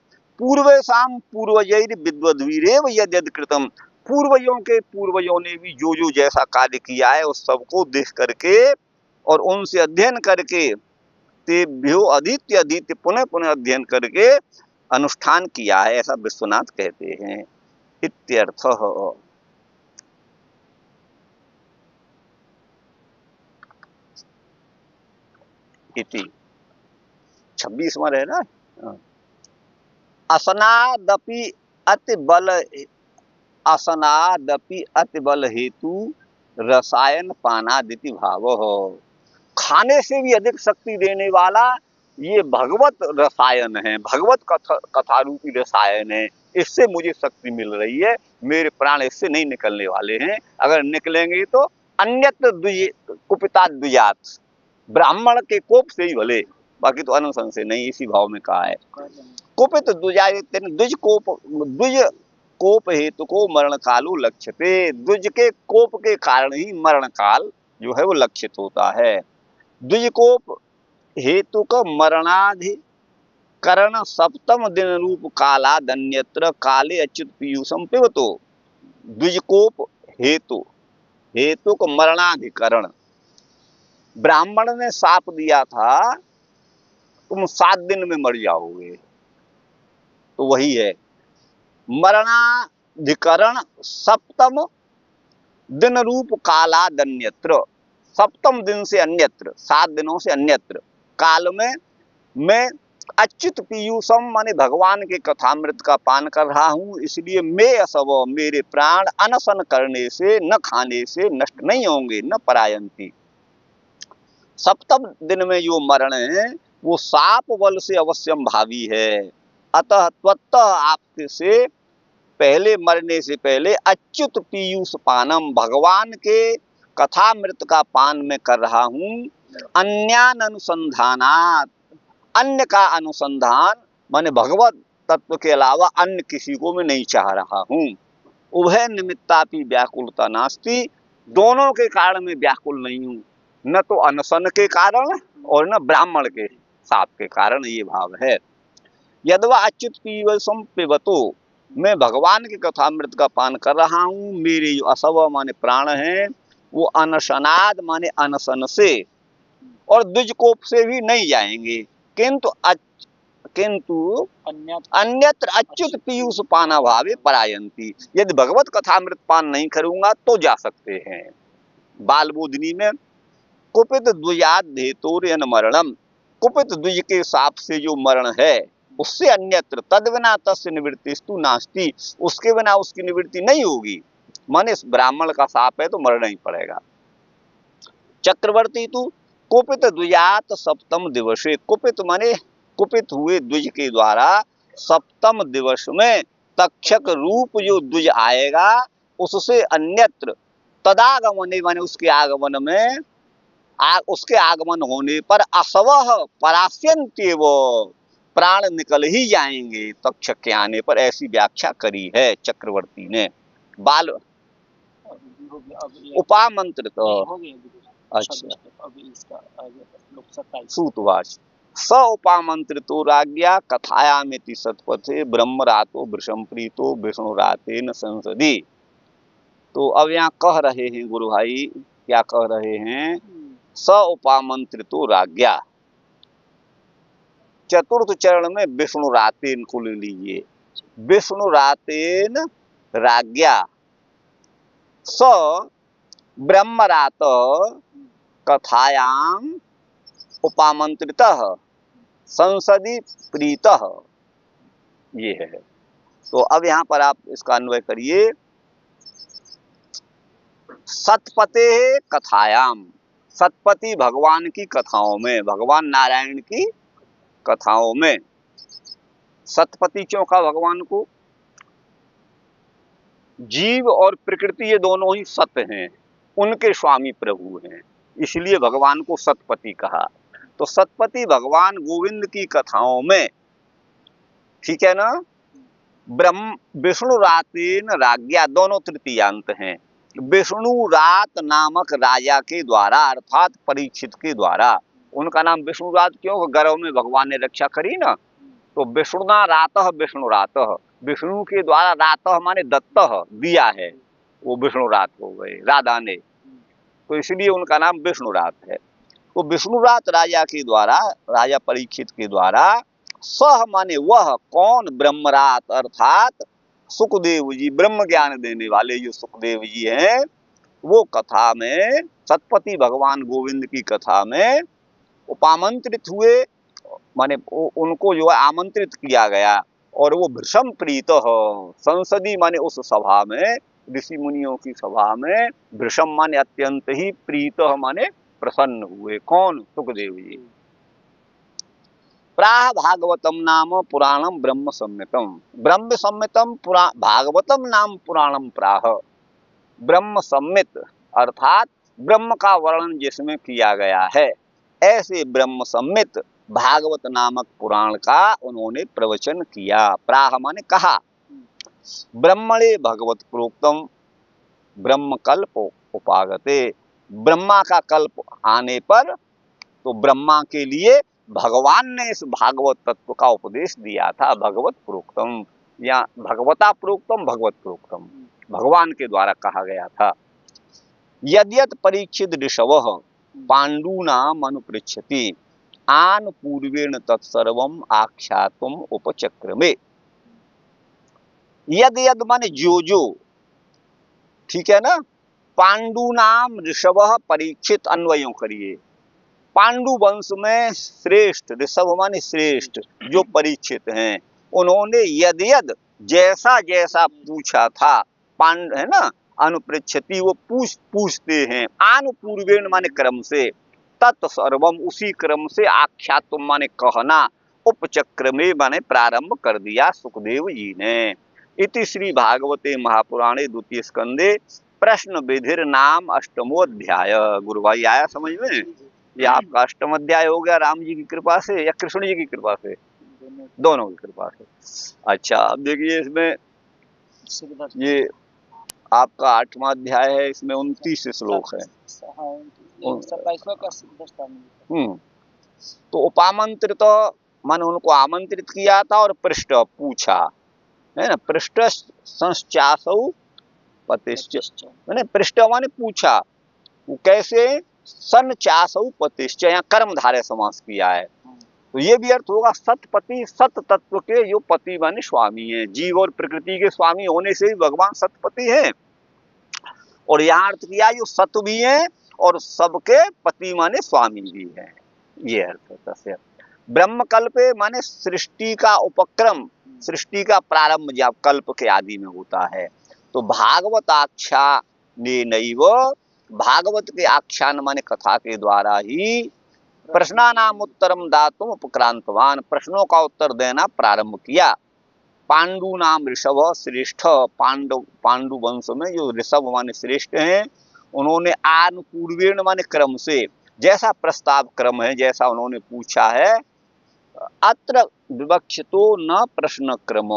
S1: पूर्वेषां पूर्वजैर विद्वद्भिरेव यद्यद् कृतम, पूर्वजों ने भी जो जैसा कार्य किया है उस सबको देख करके और उनसे अध्ययन करके, तेभ्यो अधीत्य पुनः अध्ययन करके अनुष्ठान किया है, ऐसा विश्वनाथ कहते हैं। इत्यर्थः। इति 26वां रह रहा। असनादपि अति बल हेतु रसायन पानादिति भाव, खाने से भी अधिक शक्ति देने वाला ये भगवत रसायन है, भगवत कथा रूपी रसायन है। इससे मुझे शक्ति मिल रही है, मेरे प्राण इससे नहीं निकलने वाले हैं। अगर निकलेंगे तो अन्यत्र कुपिता द्विजात, ब्राह्मण के कोप से ही भले, बाकी तो अनुसंग से नहीं, इसी भाव में कहा है। कुपित द्विजात, द्विज कोप हेतु को मरण कालो लक्ष्यते, द्विज के कोप के कारण ही मरण काल जो है वो लक्षित होता है। द्विज कोप हेतु का मरणाधिकरण सप्तम दिन रूप काला दन्यत्र काले अच्युत पीयूषम पिबतो। द्विजकोप हेतु, हेतु का मरणाधिकरण, ब्राह्मण ने शाप दिया था तुम 7 दिन में मर जाओगे, तो वही है मरणाधिकरण सप्तम दिन रूप काला दन्यत्र, सप्तम दिन से अन्यत्र, 7 दिनों से अन्यत्र काल में मैं अच्युत पीयूषम माने भगवान के कथामृत का पान कर रहा हूं, इसलिए मैं असव, मेरे प्राण अनशन करने से, न खाने से नष्ट नहीं होंगे, न परायंती। सप्तम दिन में जो मरण है वो साप बल से अवश्यम भावी है। अतः त्वत्तः आपके से पहले, मरने से पहले अच्युत पीयूष पानम, भगवान के कथामृत का पान में कर रहा हूं। अन्यान अनुसंधानात, अन्य का अनुसंधान माने भगवत तत्व के अलावा अन्य किसी को मैं नहीं चाह रहा हूं। उभय निमित्तापि व्याकुलता नास्ति, दोनों के कारण मैं व्याकुल नहीं हूं, न तो अनशन के कारण और न ब्राह्मण के साप के कारण, ये भाव है। यदवा अच्युत पीयूषम पिबतो, मैं भगवान के कथामृत का पान कर रहा हूं, मेरे जो असव माने प्राण हैं वो अनशनाद माने अनशन से और द्विजकोप से भी नहीं जाएंगे, किंतु अन्यत्र अच्युत पीयूष पाना भावे परायंती, यदि भगवत कथामृत पान नहीं करूंगा तो जा सकते हैं। बालबोधिनी में कुपित द्विजात धेतोर्यन मरणम, कुपित द्विज के साप से जो मरण है उससे अन्यत्र तद बिना तस्य निवृत्तिस्तु नास्ति, उसके बिना उसकी निवृत्ति नहीं होगी। माने ब्राह्मण का साप है तो मरना ही पड़ेगा। चक्रवर्ती तू कुपित द्विजात सप्तम दिवसे, कुपित माने कुपित हुए द्विज के द्वारा सप्तम दिवस में तक्षक रूप जो द्विज आएगा उससे अन्यत्र तदागमने माने उसके आगमन में, उसके आगमन होने पर असवह परास्यन्त्येव, प्राण निकल ही जाएंगे तक्षक के आने पर, ऐसी व्याख्या करी है चक्रवर्ती ने। बाल उपामंत्रित, अच्छा सूतवाच, स उपामंत्रितो राज्ञा कथायामिति सत्पथे ब्रह्मरातो वृषम प्रीतो विष्णुरातेन संसदि। तो अब यहाँ कह रहे हैं गुरु भाई, क्या कह रहे हैं? स उपामंत्रितो राज्ञा, चतुर्थ चरण में विष्णुरातेन को ले लीजिए। विष्णुरातेन राज्ञा स ब्रह्मरात कथायाम उपामंत्रितः संसदि प्रीतः, ये है। तो अब यहाँ पर आप इसका अन्वय करिए। सतपते कथायाम, सतपति भगवान की कथाओं में, भगवान नारायण की कथाओं में। सतपति क्यों कहा भगवान को? जीव और प्रकृति ये दोनों ही सत्य हैं, उनके स्वामी प्रभु हैं, इसलिए भगवान को सतपति कहा। तो सतपति भगवान गोविंद की कथाओं में, ठीक है ना, ब्रह्म विष्णु रातेन राज्ञा, दोनों तृतीयांत हैं। विष्णु रात नामक राजा के द्वारा अर्थात परीक्षित के द्वारा, उनका नाम विष्णु रात क्यों? गर्भ में भगवान ने रक्षा करी ना, तो विष्णुना रातः विष्णु रातः, विष्णु के द्वारा रातः माने दत्तः दिया है, वो विष्णु रात हो गए राधा ने, तो इसलिए उनका नाम विष्णु रात है। तो विष्णु रात राजा के द्वारा, राजा परीक्षित के द्वारा, सह माने वह कौन, ब्रह्मरात अर्थात सुखदेव जी, ब्रह्म ज्ञान देने वाले जो सुखदेव जी हैं, वो कथा में, सतपति भगवान गोविंद की कथा में उपामंत्रित हुए, माने उनको जो है आमंत्रित किया गया, और वो भृशम प्रीत हो, संसदी माने उस सभा में, ऋषि मुनियों की सभा में, भृशम माने अत्यंत ही, प्रीत माने प्रसन्न हुए। कौन? सुखदेव जी। प्राह भागवतम नाम पुराणम ब्रह्म सम्मितम। ब्रह्म सम्मितम भागवतम नाम पुराणम प्राह। ब्रह्म सम्मित अर्थात ब्रह्म का वर्णन जिसमें किया गया है, ऐसे ब्रह्म सम्मित भागवत नामक पुराण का उन्होंने प्रवचन किया। प्राह माने कहा। ब्रह्मणे भगवत प्रोक्तम ब्रह्म कल्प उपागते। ब्रह्मा का कल्प आने पर तो ब्रह्मा के लिए भगवान ने इस भागवत तत्व का उपदेश दिया था। भगवत प्रोक्तम या भगवता प्रोक्तम, भगवत प्रोक्तम, भगवान के द्वारा कहा गया था। यद्यत परीक्षित ऋषवः पांडूनाम अनुपृच्छति आन पूर्वेण तत्सर्वम आख्यातुम उपचक्रमे। यद यद माने जो जो, ठीक है ना। पांडु नाम ऋषभ परीक्षित, अन्वयों करिए। पांडु वंश में श्रेष्ठ, ऋषभ माने श्रेष्ठ, जो परीक्षित हैं, उन्होंने यद यद जैसा जैसा पूछा था, पांड है ना, अनुपृच्छति वो पूछते हैं, आनुपूर्वेण माने क्रम से, तत्सर्वम उसी क्रम से, आख्यातुम माने कहना, उपचक्र में माने प्रारंभ कर दिया सुखदेव जी ने। इति श्री भागवते महापुराणे द्वितीय स्कंदे प्रश्न विधिर नाम अष्टमोध्याय। गुरु भाई आया समझ में? ये आपका अष्टम अध्याय हो गया राम जी की कृपा से या कृष्ण जी की कृपा से? दोनों की कृपा से। अच्छा, अब देखिए इसमें ये आपका 8वां अध्याय है, इसमें 29 श्लोक है। तो उपामंत्रित मन उनको आमंत्रित किया था और पृष्ठ पूछा, है ना। पृष्ठ संचासौ पतिश्च, मैंने पृष्ठ माने पूछा, वो कैसे? सन चासौ पतिश्च, यहाँ कर्मधारय समास किया है, तो ये भी अर्थ होगा सतपति, सत तत्व के जो पति माने स्वामी है। जीव और प्रकृति के स्वामी होने से ही भगवान सतपति हैं। और यहाँ अर्थ किया जो सत भी है और सबके पति माने स्वामी भी है, ये अर्थ है। ब्रह्म कल्पे माने सृष्टि का उपक्रम, सृष्टि का प्रारंभ जब कल्प के आदि में होता है, तो भागवत आख्याने नैव, भागवत के आख्यान माने कथा के द्वारा ही प्रश्नानाम उत्तरम दातुम उपक्रांतवान, प्रश्नों का उत्तर देना प्रारंभ किया। पांडु नाम ऋषभ श्रेष्ठ, पांडु वंश में जो ऋषभ माने श्रेष्ठ हैं, उन्होंने आनुपूर्वेण माने क्रम से, जैसा प्रस्ताव क्रम है, जैसा उन्होंने पूछा है, अत्र विवक्षितो न प्रश्न क्रम,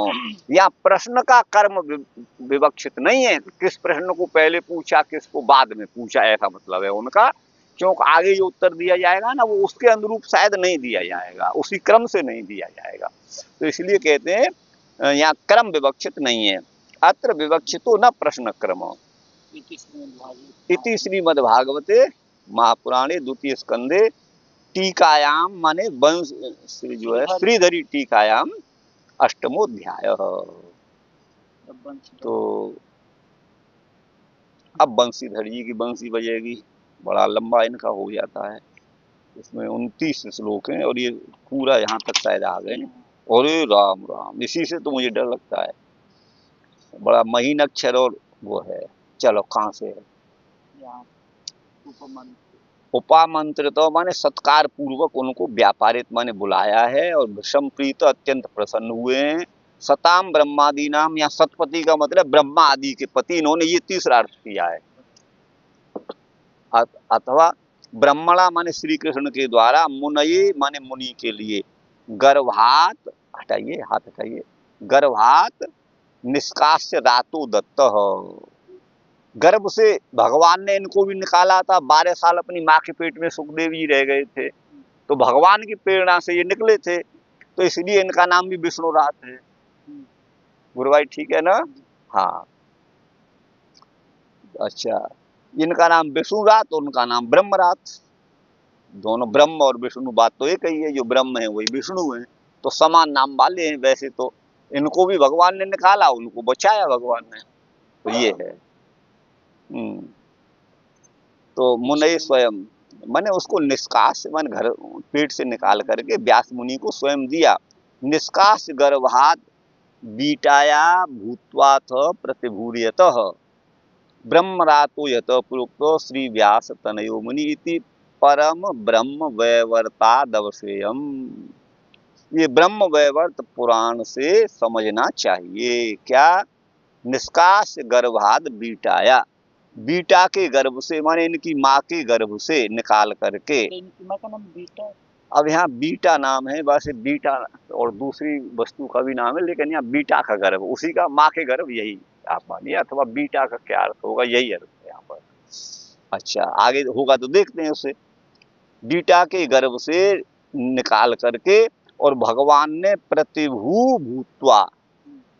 S1: या प्रश्न का कर्म विवक्षित नहीं है, किस प्रश्न को पहले पूछा किसको बाद में पूछा, ऐसा मतलब है उनका। क्योंकि आगे जो उत्तर दिया जाएगा ना, वो उसके अनुरूप शायद नहीं दिया जाएगा, उसी क्रम से नहीं दिया जाएगा, तो इसलिए कहते हैं यहाँ क्रम विवक्षित नहीं है। अत्र विवक्षितो न प्रश्न क्रम। इति श्रीमद्भागवते महापुराणे द्वितीय स्कंदे टीकायाम माने वंश जो है श्रीधरी टीकायाम अष्टमोध्याय। तो अब बंशीधर जी की बंसी बजेगी, बड़ा लंबा इनका हो जाता है। इसमें 29 श्लोक हैं और ये पूरा यहाँ तक शायद आ गए। अरे राम राम, इसी से तो मुझे डर लगता है, बड़ा महीन अक्षर और वो है। चलो कहाँ से है? उपामंत्रित माने सत्कार पूर्वक उनको व्यापारित माने बुलाया है, और भृशम प्रीत अत्यंत प्रसन्न हुए हैं। सताम ब्रह्मादि नाम, या सतपति का मतलब ब्रह्मा आदि के पति, इन्होंने ये तीसरा अर्थ किया है। अथवा ब्रह्मणा माने श्री कृष्ण के द्वारा, मुनये माने मुनि के लिए, गर्भात हटाइए, हाथ हटाइए, गर्भात निष्कास्य रातो दत्त, गर्भ से भगवान ने इनको भी निकाला था। 12 साल अपनी माँ के पेट में सुखदेव जी रह गए थे, तो भगवान की प्रेरणा से ये निकले थे, तो इसलिए इनका नाम भी विष्णुरात है। गुरु भाई ठीक है ना? हाँ, अच्छा, इनका नाम विष्णुरात, उनका नाम ब्रह्मरात। दोनों ब्रह्म और विष्णु, बात तो एक ही है, जो ब्रह्म है वही विष्णु है, तो समान नाम वाले हैं। वैसे तो इनको भी भगवान ने निकाला, उनको बचाया भगवान ने, तो ये है। तो मुनय स्वयं माने उसको निष्कास माने घर पेट से निकाल करके व्यास मुनि को स्वयं दिया। निष्कास गर्भात बीटाया भूत्वाथ प्रतिभूर्यतः ब्रह्मरातो यत प्रोक्तो श्री व्यास तनयो मुनि इति परम ब्रह्म वैवर्तादवसेयम। ये ब्रह्म वैवर्त पुराण से समझना चाहिए। क्या? निष्काश गर्भाद बीटाया, बीटा के गर्भ से माने इनकी माँ के गर्भ से निकाल करके।
S2: तो इनकी माँ का नाम बीटा है?
S1: अब यहाँ बीटा नाम है, वैसे बीटा और दूसरी वस्तु का भी नाम है, लेकिन यहाँ बीटा का गर्भ, उसी का माँ के गर्भ, यही आप मानिए, अथवा बीटा का क्या अर्थ होगा, यही अर्थ है यहाँ पर। अच्छा, आगे होगा तो देखते हैं उसे। बीटा के गर्भ से निकाल करके और भगवान ने प्रतिभू भूत्वा,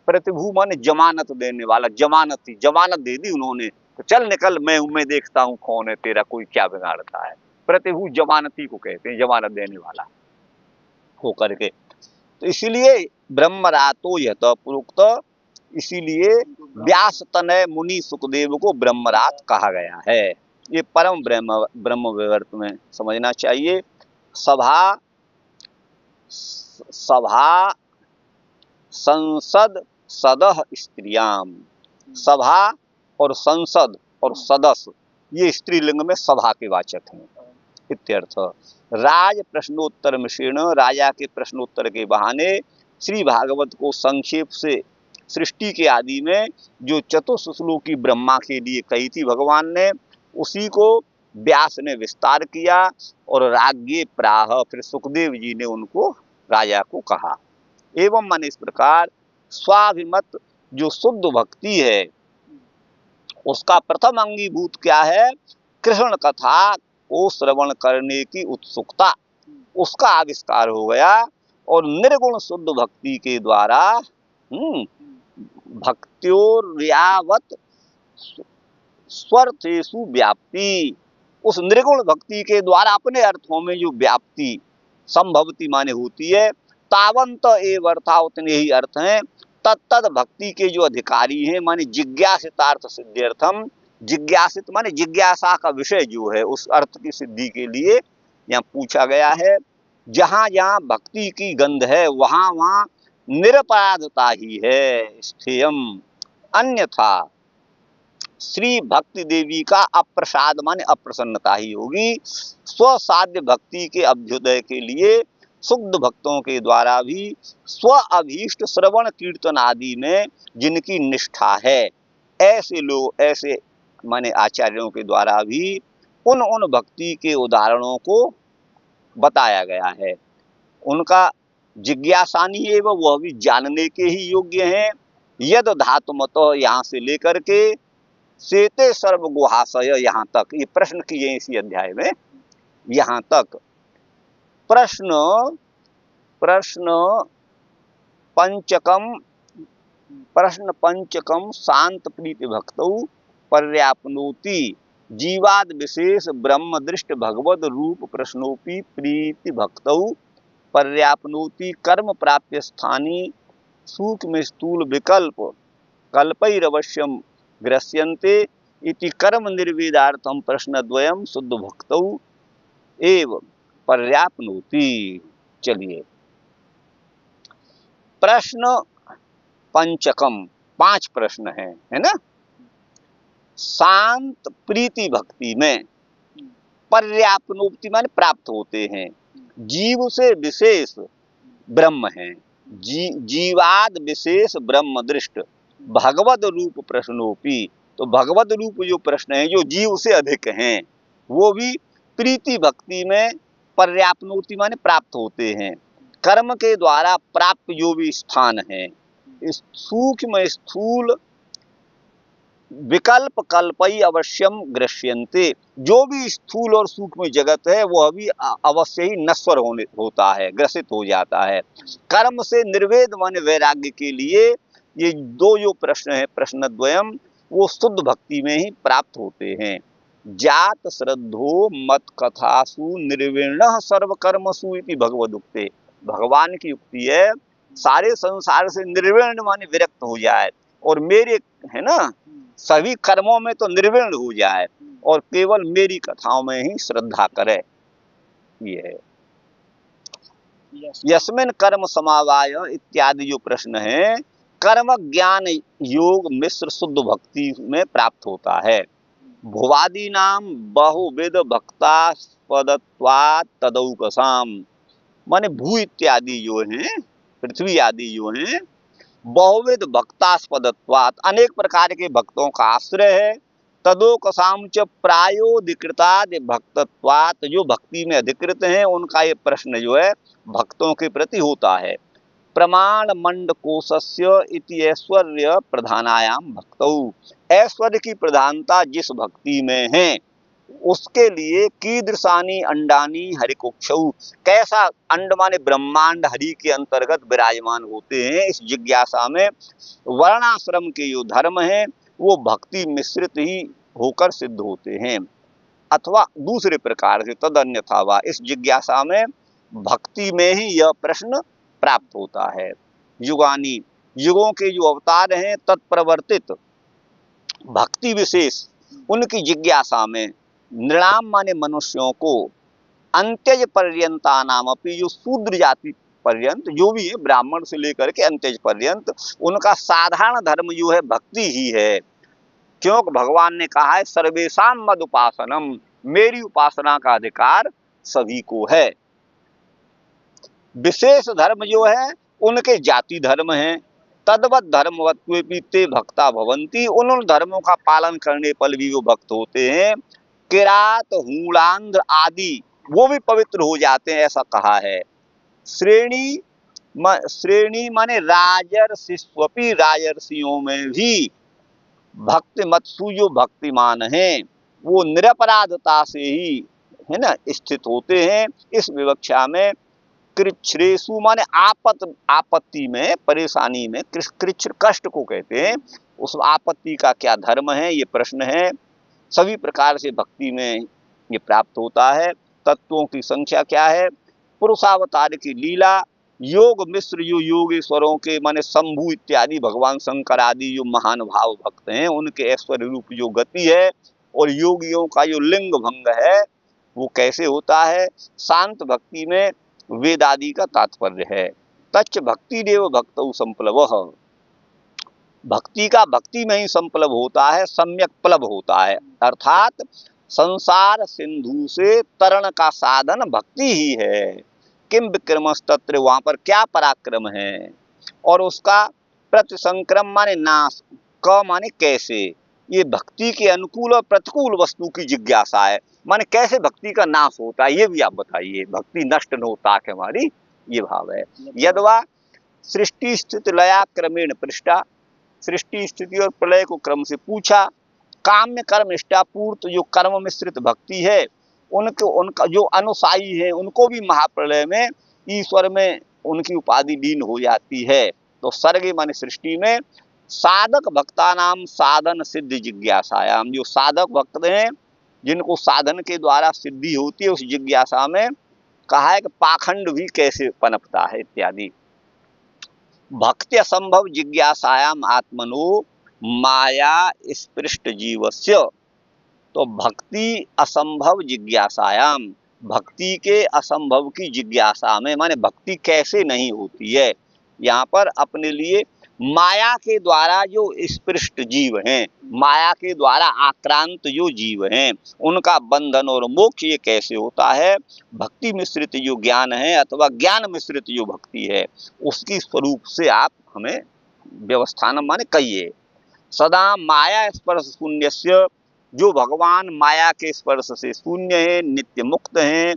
S1: प्रतिभू माने जमानत देने वाला, जमानत दे दी उन्होंने, तो चल निकल, मैं देखता हूँ कौन है तेरा, कोई क्या बिगाड़ता है। प्रतिभू जमानती को कहते हैं, जमानत देने वाला होकर के। तो इसीलिए ब्रह्मरातो यत प्रोक्त, इसीलिए व्यास तनय मुनि सुखदेव को ब्रह्मरात कहा गया है। ये परम ब्रह्म वैवर्त में समझना चाहिए। सभा संसद सदह स्त्रियाम, सभा और संसद और सदस्य ये स्त्रीलिंग में सभा के वाचक हैं इत्यर्थ। राज प्रश्नोत्तर मिश्रण, राजा के प्रश्नोत्तर के बहाने श्री भागवत को संक्षेप से सृष्टि के आदि में जो चतुश्लोकी ब्रह्मा के लिए कही थी भगवान ने, उसी को व्यास ने विस्तार किया और राज्ञे प्राह, फिर सुखदेव जी ने उनको राजा को कहा। एवं मन इस प्रकार स्वाभिमत जो शुद्ध भक्ति है उसका प्रथम अंगीभूत क्या है? कृष्ण कथा को श्रवण करने की उत्सुकता, उसका आविष्कार हो गया। और निर्गुण शुद्ध भक्ति के द्वारा भक्त्योर्यावत स्वर्थेषु व्याप्ति, उस निर्गुण भक्ति के द्वारा अपने अर्थों में जो व्याप्ति संभवती माने होती है, तावंत एव अर्था, उतने ही अर्थ हैं। तत्तद भक्ति के जो अधिकारी हैं माने जिज्ञासितार्थ सिद्ध्यर्थम, जिज्ञासित माने जिज्ञासा का विषय जो है, उस अर्थ की सिद्धि के लिए यहाँ पूछा गया है। जहाँ जहाँ भक्ति की गंध है वहाँ वहाँ निरपराधता ही है स्थेयम, अन्यथा श्री भक्ति देवी का अप्रसाद माने अप्रसन्नता ही होगी। स्वसाध्य भक्ति के अभ्युदय के लिए शुद्ध भक्तों के द्वारा भी स्व अभीष्ट श्रवण कीर्तन आदि में जिनकी निष्ठा है, ऐसे लोग, ऐसे माने आचार्यों के द्वारा भी उन भक्ति के उदाहरणों को बताया गया है। उनका जिज्ञासानी है वह भी जानने के ही योग्य हैं। यद धातुमत, यहाँ से लेकर के सेते सर्व गुहाशय, यहाँ तक ये प्रश्न किए इसी अध्याय में, यहाँ तक प्रश्न पंचकम शांत प्रीति भक्तौ पर्याप्नोति जीवाद विशेष ब्रह्म दृष्ट भगवद रूप प्रश्नोपि प्रीति भक्तौ पर्याप्नोति कर्म प्राप्य स्थानी सूक्ष्म स्थूल विकल्प कल्पैरवश्यम ग्रस्यन्ते इति कर्म निर्वेदार्थम प्रश्नद्वयम शुद्ध भक्तौ एव पर्याप्नोति। चलिए, प्रश्न पंचकम, 5 प्रश्न है ना। शांत प्रीति भक्ति में पर्याप्नोक्ति माने प्राप्त होते हैं, जीव से विशेष ब्रह्म है, जीवाद विशेष ब्रह्म दृष्ट भगवद रूप प्रश्नोपि, तो भगवद रूप जो प्रश्न है जो जीव से अधिक हैं वो भी प्रीति भक्ति में पर्याप्नोक्ति माने प्राप्त होते हैं। कर्म के द्वारा प्राप्त जो भी स्थान है, सूक्ष्म स्थूल विकल्प कल्पई अवश्यम ग्रस्यन्ते, जो भी स्थूल और सूक्ष्म जगत है वह भी अवश्य ही नश्वर होता है, ग्रसित हो जाता है। कर्म से निर्वेद माने वैराग्य के लिए ये 2 जो प्रश्न है, प्रश्नद्वयम, वो शुद्ध भक्ति में ही प्राप्त होते हैं। जात श्रद्धो मत कथासु निर्विण्णः सर्वकर्मसु इति भगवदुक्ते, भगवान की युक्ति है सारे संसार से निर्विण्ण माने विरक्त हो जाए और मेरे, है ना, सभी कर्मों में तो निर्विण्ण हो जाए और केवल मेरी कथाओं में ही श्रद्धा करे। ये है यस्मिन कर्म समावाय इत्यादि जो प्रश्न है, कर्म ज्ञान योग मिश्र शुद्ध भक्ति में प्राप्त होता है। भुवादी नाम बहुविध भक्ता जिज्ञासास्पदत्वात् तदौकसाम, माने भू इत्यादि जो हैं, पृथ्वी आदि जो हैं, बहुविध भक्तास्पदत्वात्, अनेक प्रकार के भक्तों का आश्रय है। तदोकसाम च प्रायोधिकृतादि भक्तत्वात्, जो भक्ति में अधिकृत हैं उनका ये प्रश्न जो है भक्तों के प्रति होता है। प्रमाण मंड कोशस्य इति ऐश्वर्य प्रधानायाम भक्तौ, ऐश्वर्य की प्रधानता जिस भक्ति में है उसके लिए कीदृशानी अंडानी हरिकुक्षौ, कैसा अंड माने ब्रह्मांड हरि के अंतर्गत विराजमान होते हैं, इस जिज्ञासा में वर्णाश्रम के जो धर्म हैं वो भक्ति मिश्रित ही होकर सिद्ध होते हैं। अथवा दूसरे प्रकार से तद अन्यथा वा, इस जिज्ञासा में भक्ति में ही यह प्रश्न प्राप्त होता है। युगानी, युगों के जो अवतार हैं तत्प्रवर्तित भक्ति विशेष उनकी जिज्ञासा में नृणाम माने मनुष्यों को, अंत्यज पर्यंता नाम अपनी, जो शूद्र जाति पर्यंत जो भी है, ब्राह्मण से लेकर के अंत्यज पर्यंत, उनका साधारण धर्म जो है भक्ति ही है। क्योंकि भगवान ने कहा है सर्वेशाम मद उपासनम, मेरी उपासना का अधिकार सभी को है। विशेष धर्म जो है उनके जाति धर्म है। तद्वत धर्मवत्वेपि ते भक्ता भवन्ति, उन धर्मों का पालन करने पर भी वो भक्त होते हैं। किरात हूलांध्र आदि वो भी पवित्र हो जाते हैं, ऐसा कहा है। श्रेणी माने राजर्षिस्वपि, राजर्षियों में भी भक्ति मत्सु जो भक्तिमान हैं वो निरपराधता से ही है ना स्थित होते हैं। इस विवक्षा में कृच्छ्रेषु माने आपत्ति में, परेशानी में, कृच्छ कष्ट को कहते हैं, उस आपत्ति का क्या धर्म है ये प्रश्न है। सभी प्रकार से भक्ति में ये प्राप्त होता है। तत्वों की संख्या क्या है, पुरुषावतार की लीला, योग मिश्र जो योगेश्वरों के माने शंभु इत्यादि भगवान शंकर आदि जो महान भाव भक्त हैं उनके ऐश्वर्य रूप जो गति है, और योगियों का जो लिंग भंग है वो कैसे होता है। शांत भक्ति में वेद आदि का तात्पर्य है। तच्च भक्ति देव भक्तौ संप्लवः, भक्ति का भक्ति में ही संप्लव होता है, सम्यक प्लव होता है, अर्थात संसार सिंधु से तरण का साधन भक्ति ही है। किम विक्रमस्तत्र, वहां पर क्या पराक्रम है, और उसका प्रतिसंक्रम माने नाश, क माने कैसे, ये भक्ति के अनुकूल और प्रतिकूल वस्तु की जिज्ञासा है। माने कैसे भक्ति का नाश होता है ये भी आप बताइए, भक्ति नष्ट न होता है हमारी, ये भाव है। यद्वा सृष्टि स्थिति लया क्रमेण पृष्ठा, सृष्टि स्थिति और प्रलय को क्रम से पूछा। काम्य कर्म निष्ठापूर्त जो कर्म मिश्रित भक्ति है उनका जो अनुसायी है उनको भी महाप्रलय में ईश्वर में उनकी उपाधि लीन हो जाती है। तो सर्गे माने सृष्टि में साधक भक्ता नाम साधन सिद्ध जिज्ञासायाम, जो साधक भक्त हैं जिनको साधन के द्वारा सिद्धि होती है उस जिज्ञासा में कहा है कि पाखंड भी कैसे पनपता है इत्यादि। भक्ति असंभव जिज्ञासायाम आत्मनो माया स्पृष्ट जीवस्य, तो भक्ति असंभव जिज्ञासायाम, भक्ति के असंभव की जिज्ञासा में माने भक्ति कैसे नहीं होती है, यहाँ पर अपने लिए माया के द्वारा जो स्पृष्ट जीव हैं, माया के द्वारा आक्रांत जो जीव हैं उनका बंधन और मोक्ष ये कैसे होता है। भक्ति मिश्रित जो ज्ञान है अथवा ज्ञान मिश्रित जो भक्ति है उसकी स्वरूप से आप हमें व्यवस्थान माने कहिए। सदा माया स्पर्श शून्यस्य, जो भगवान माया के स्पर्श से शून्य है, नित्य मुक्त हैं।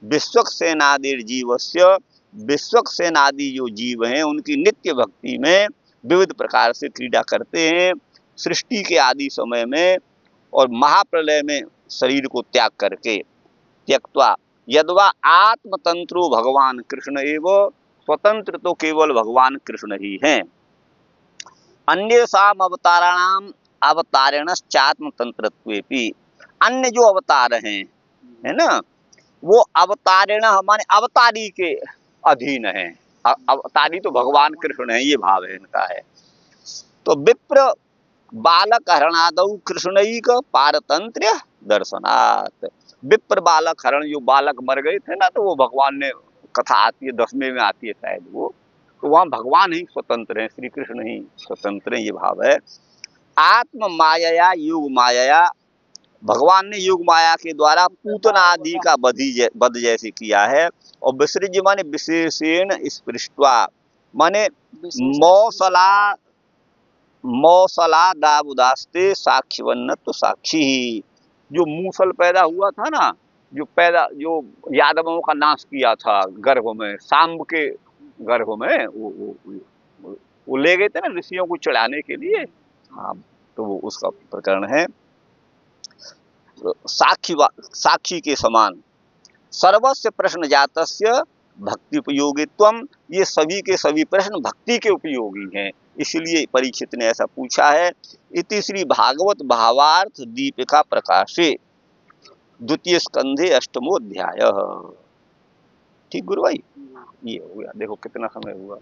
S1: विश्वक सेनादि जीवस्य, विश्वक सेनादि जो जीव हैं उनकी नित्य भक्ति में विविध प्रकार से क्रीड़ा करते हैं। सृष्टि के आदि समय में और महाप्रलय में शरीर को त्याग करके, त्यक्त्वा यद्वा आत्मतंत्रो भगवान कृष्ण एवं, स्वतंत्र तो केवल भगवान कृष्ण ही हैं। अन्येषाम अवताराणाम अवतारिणश्चात्म तंत्रत्वेपि, अन्य जो अवतार हैं है ना वो अवतारिण माने अवतारी के अधीन है। अवतारी तो भगवान कृष्ण है, ये भाव है इनका है। तो विप्र बालक हरणादौ कृष्णैक पारतंत्र दर्शनात्, विप्र बालक हरण जो बालक मर गए थे ना तो वो भगवान ने, कथा आती है 10वें में आती है शायद वो, तो वहां भगवान ही स्वतंत्र है, श्री कृष्ण ही स्वतंत्र है, ये भाव है। आत्म माया योग माया भगवान ने योग माया के द्वारा पूतना आदि का वध जैसे किया है। और विसृज्य माने विशेषेण स्पृष्ट्वा, माने मौसला दाबुदास्ते साक्षीवन्नत तो साक्षी ही। जो मूसल पैदा हुआ था ना, जो यादवों का नाश किया था गर्भ में, सांब के गर्भ में, वो ले गए थे ना ऋषियों को चढ़ाने के लिए। हाँ, तो वो उसका प्रकरण है। साक्षी के समान सर्वस्य प्रश्न जातस्य भक्ति उपयोगित्वम, ये सभी के सभी प्रश्न भक्ति के उपयोगी हैं, इसलिए परीक्षित ने ऐसा पूछा है। इति श्री भागवत भावार्थ दीपिका प्रकाशे द्वितीय स्कंधे अष्टमोध्याय। ठीक गुरु भाई, ये हो गया। देखो कितना समय हुआ।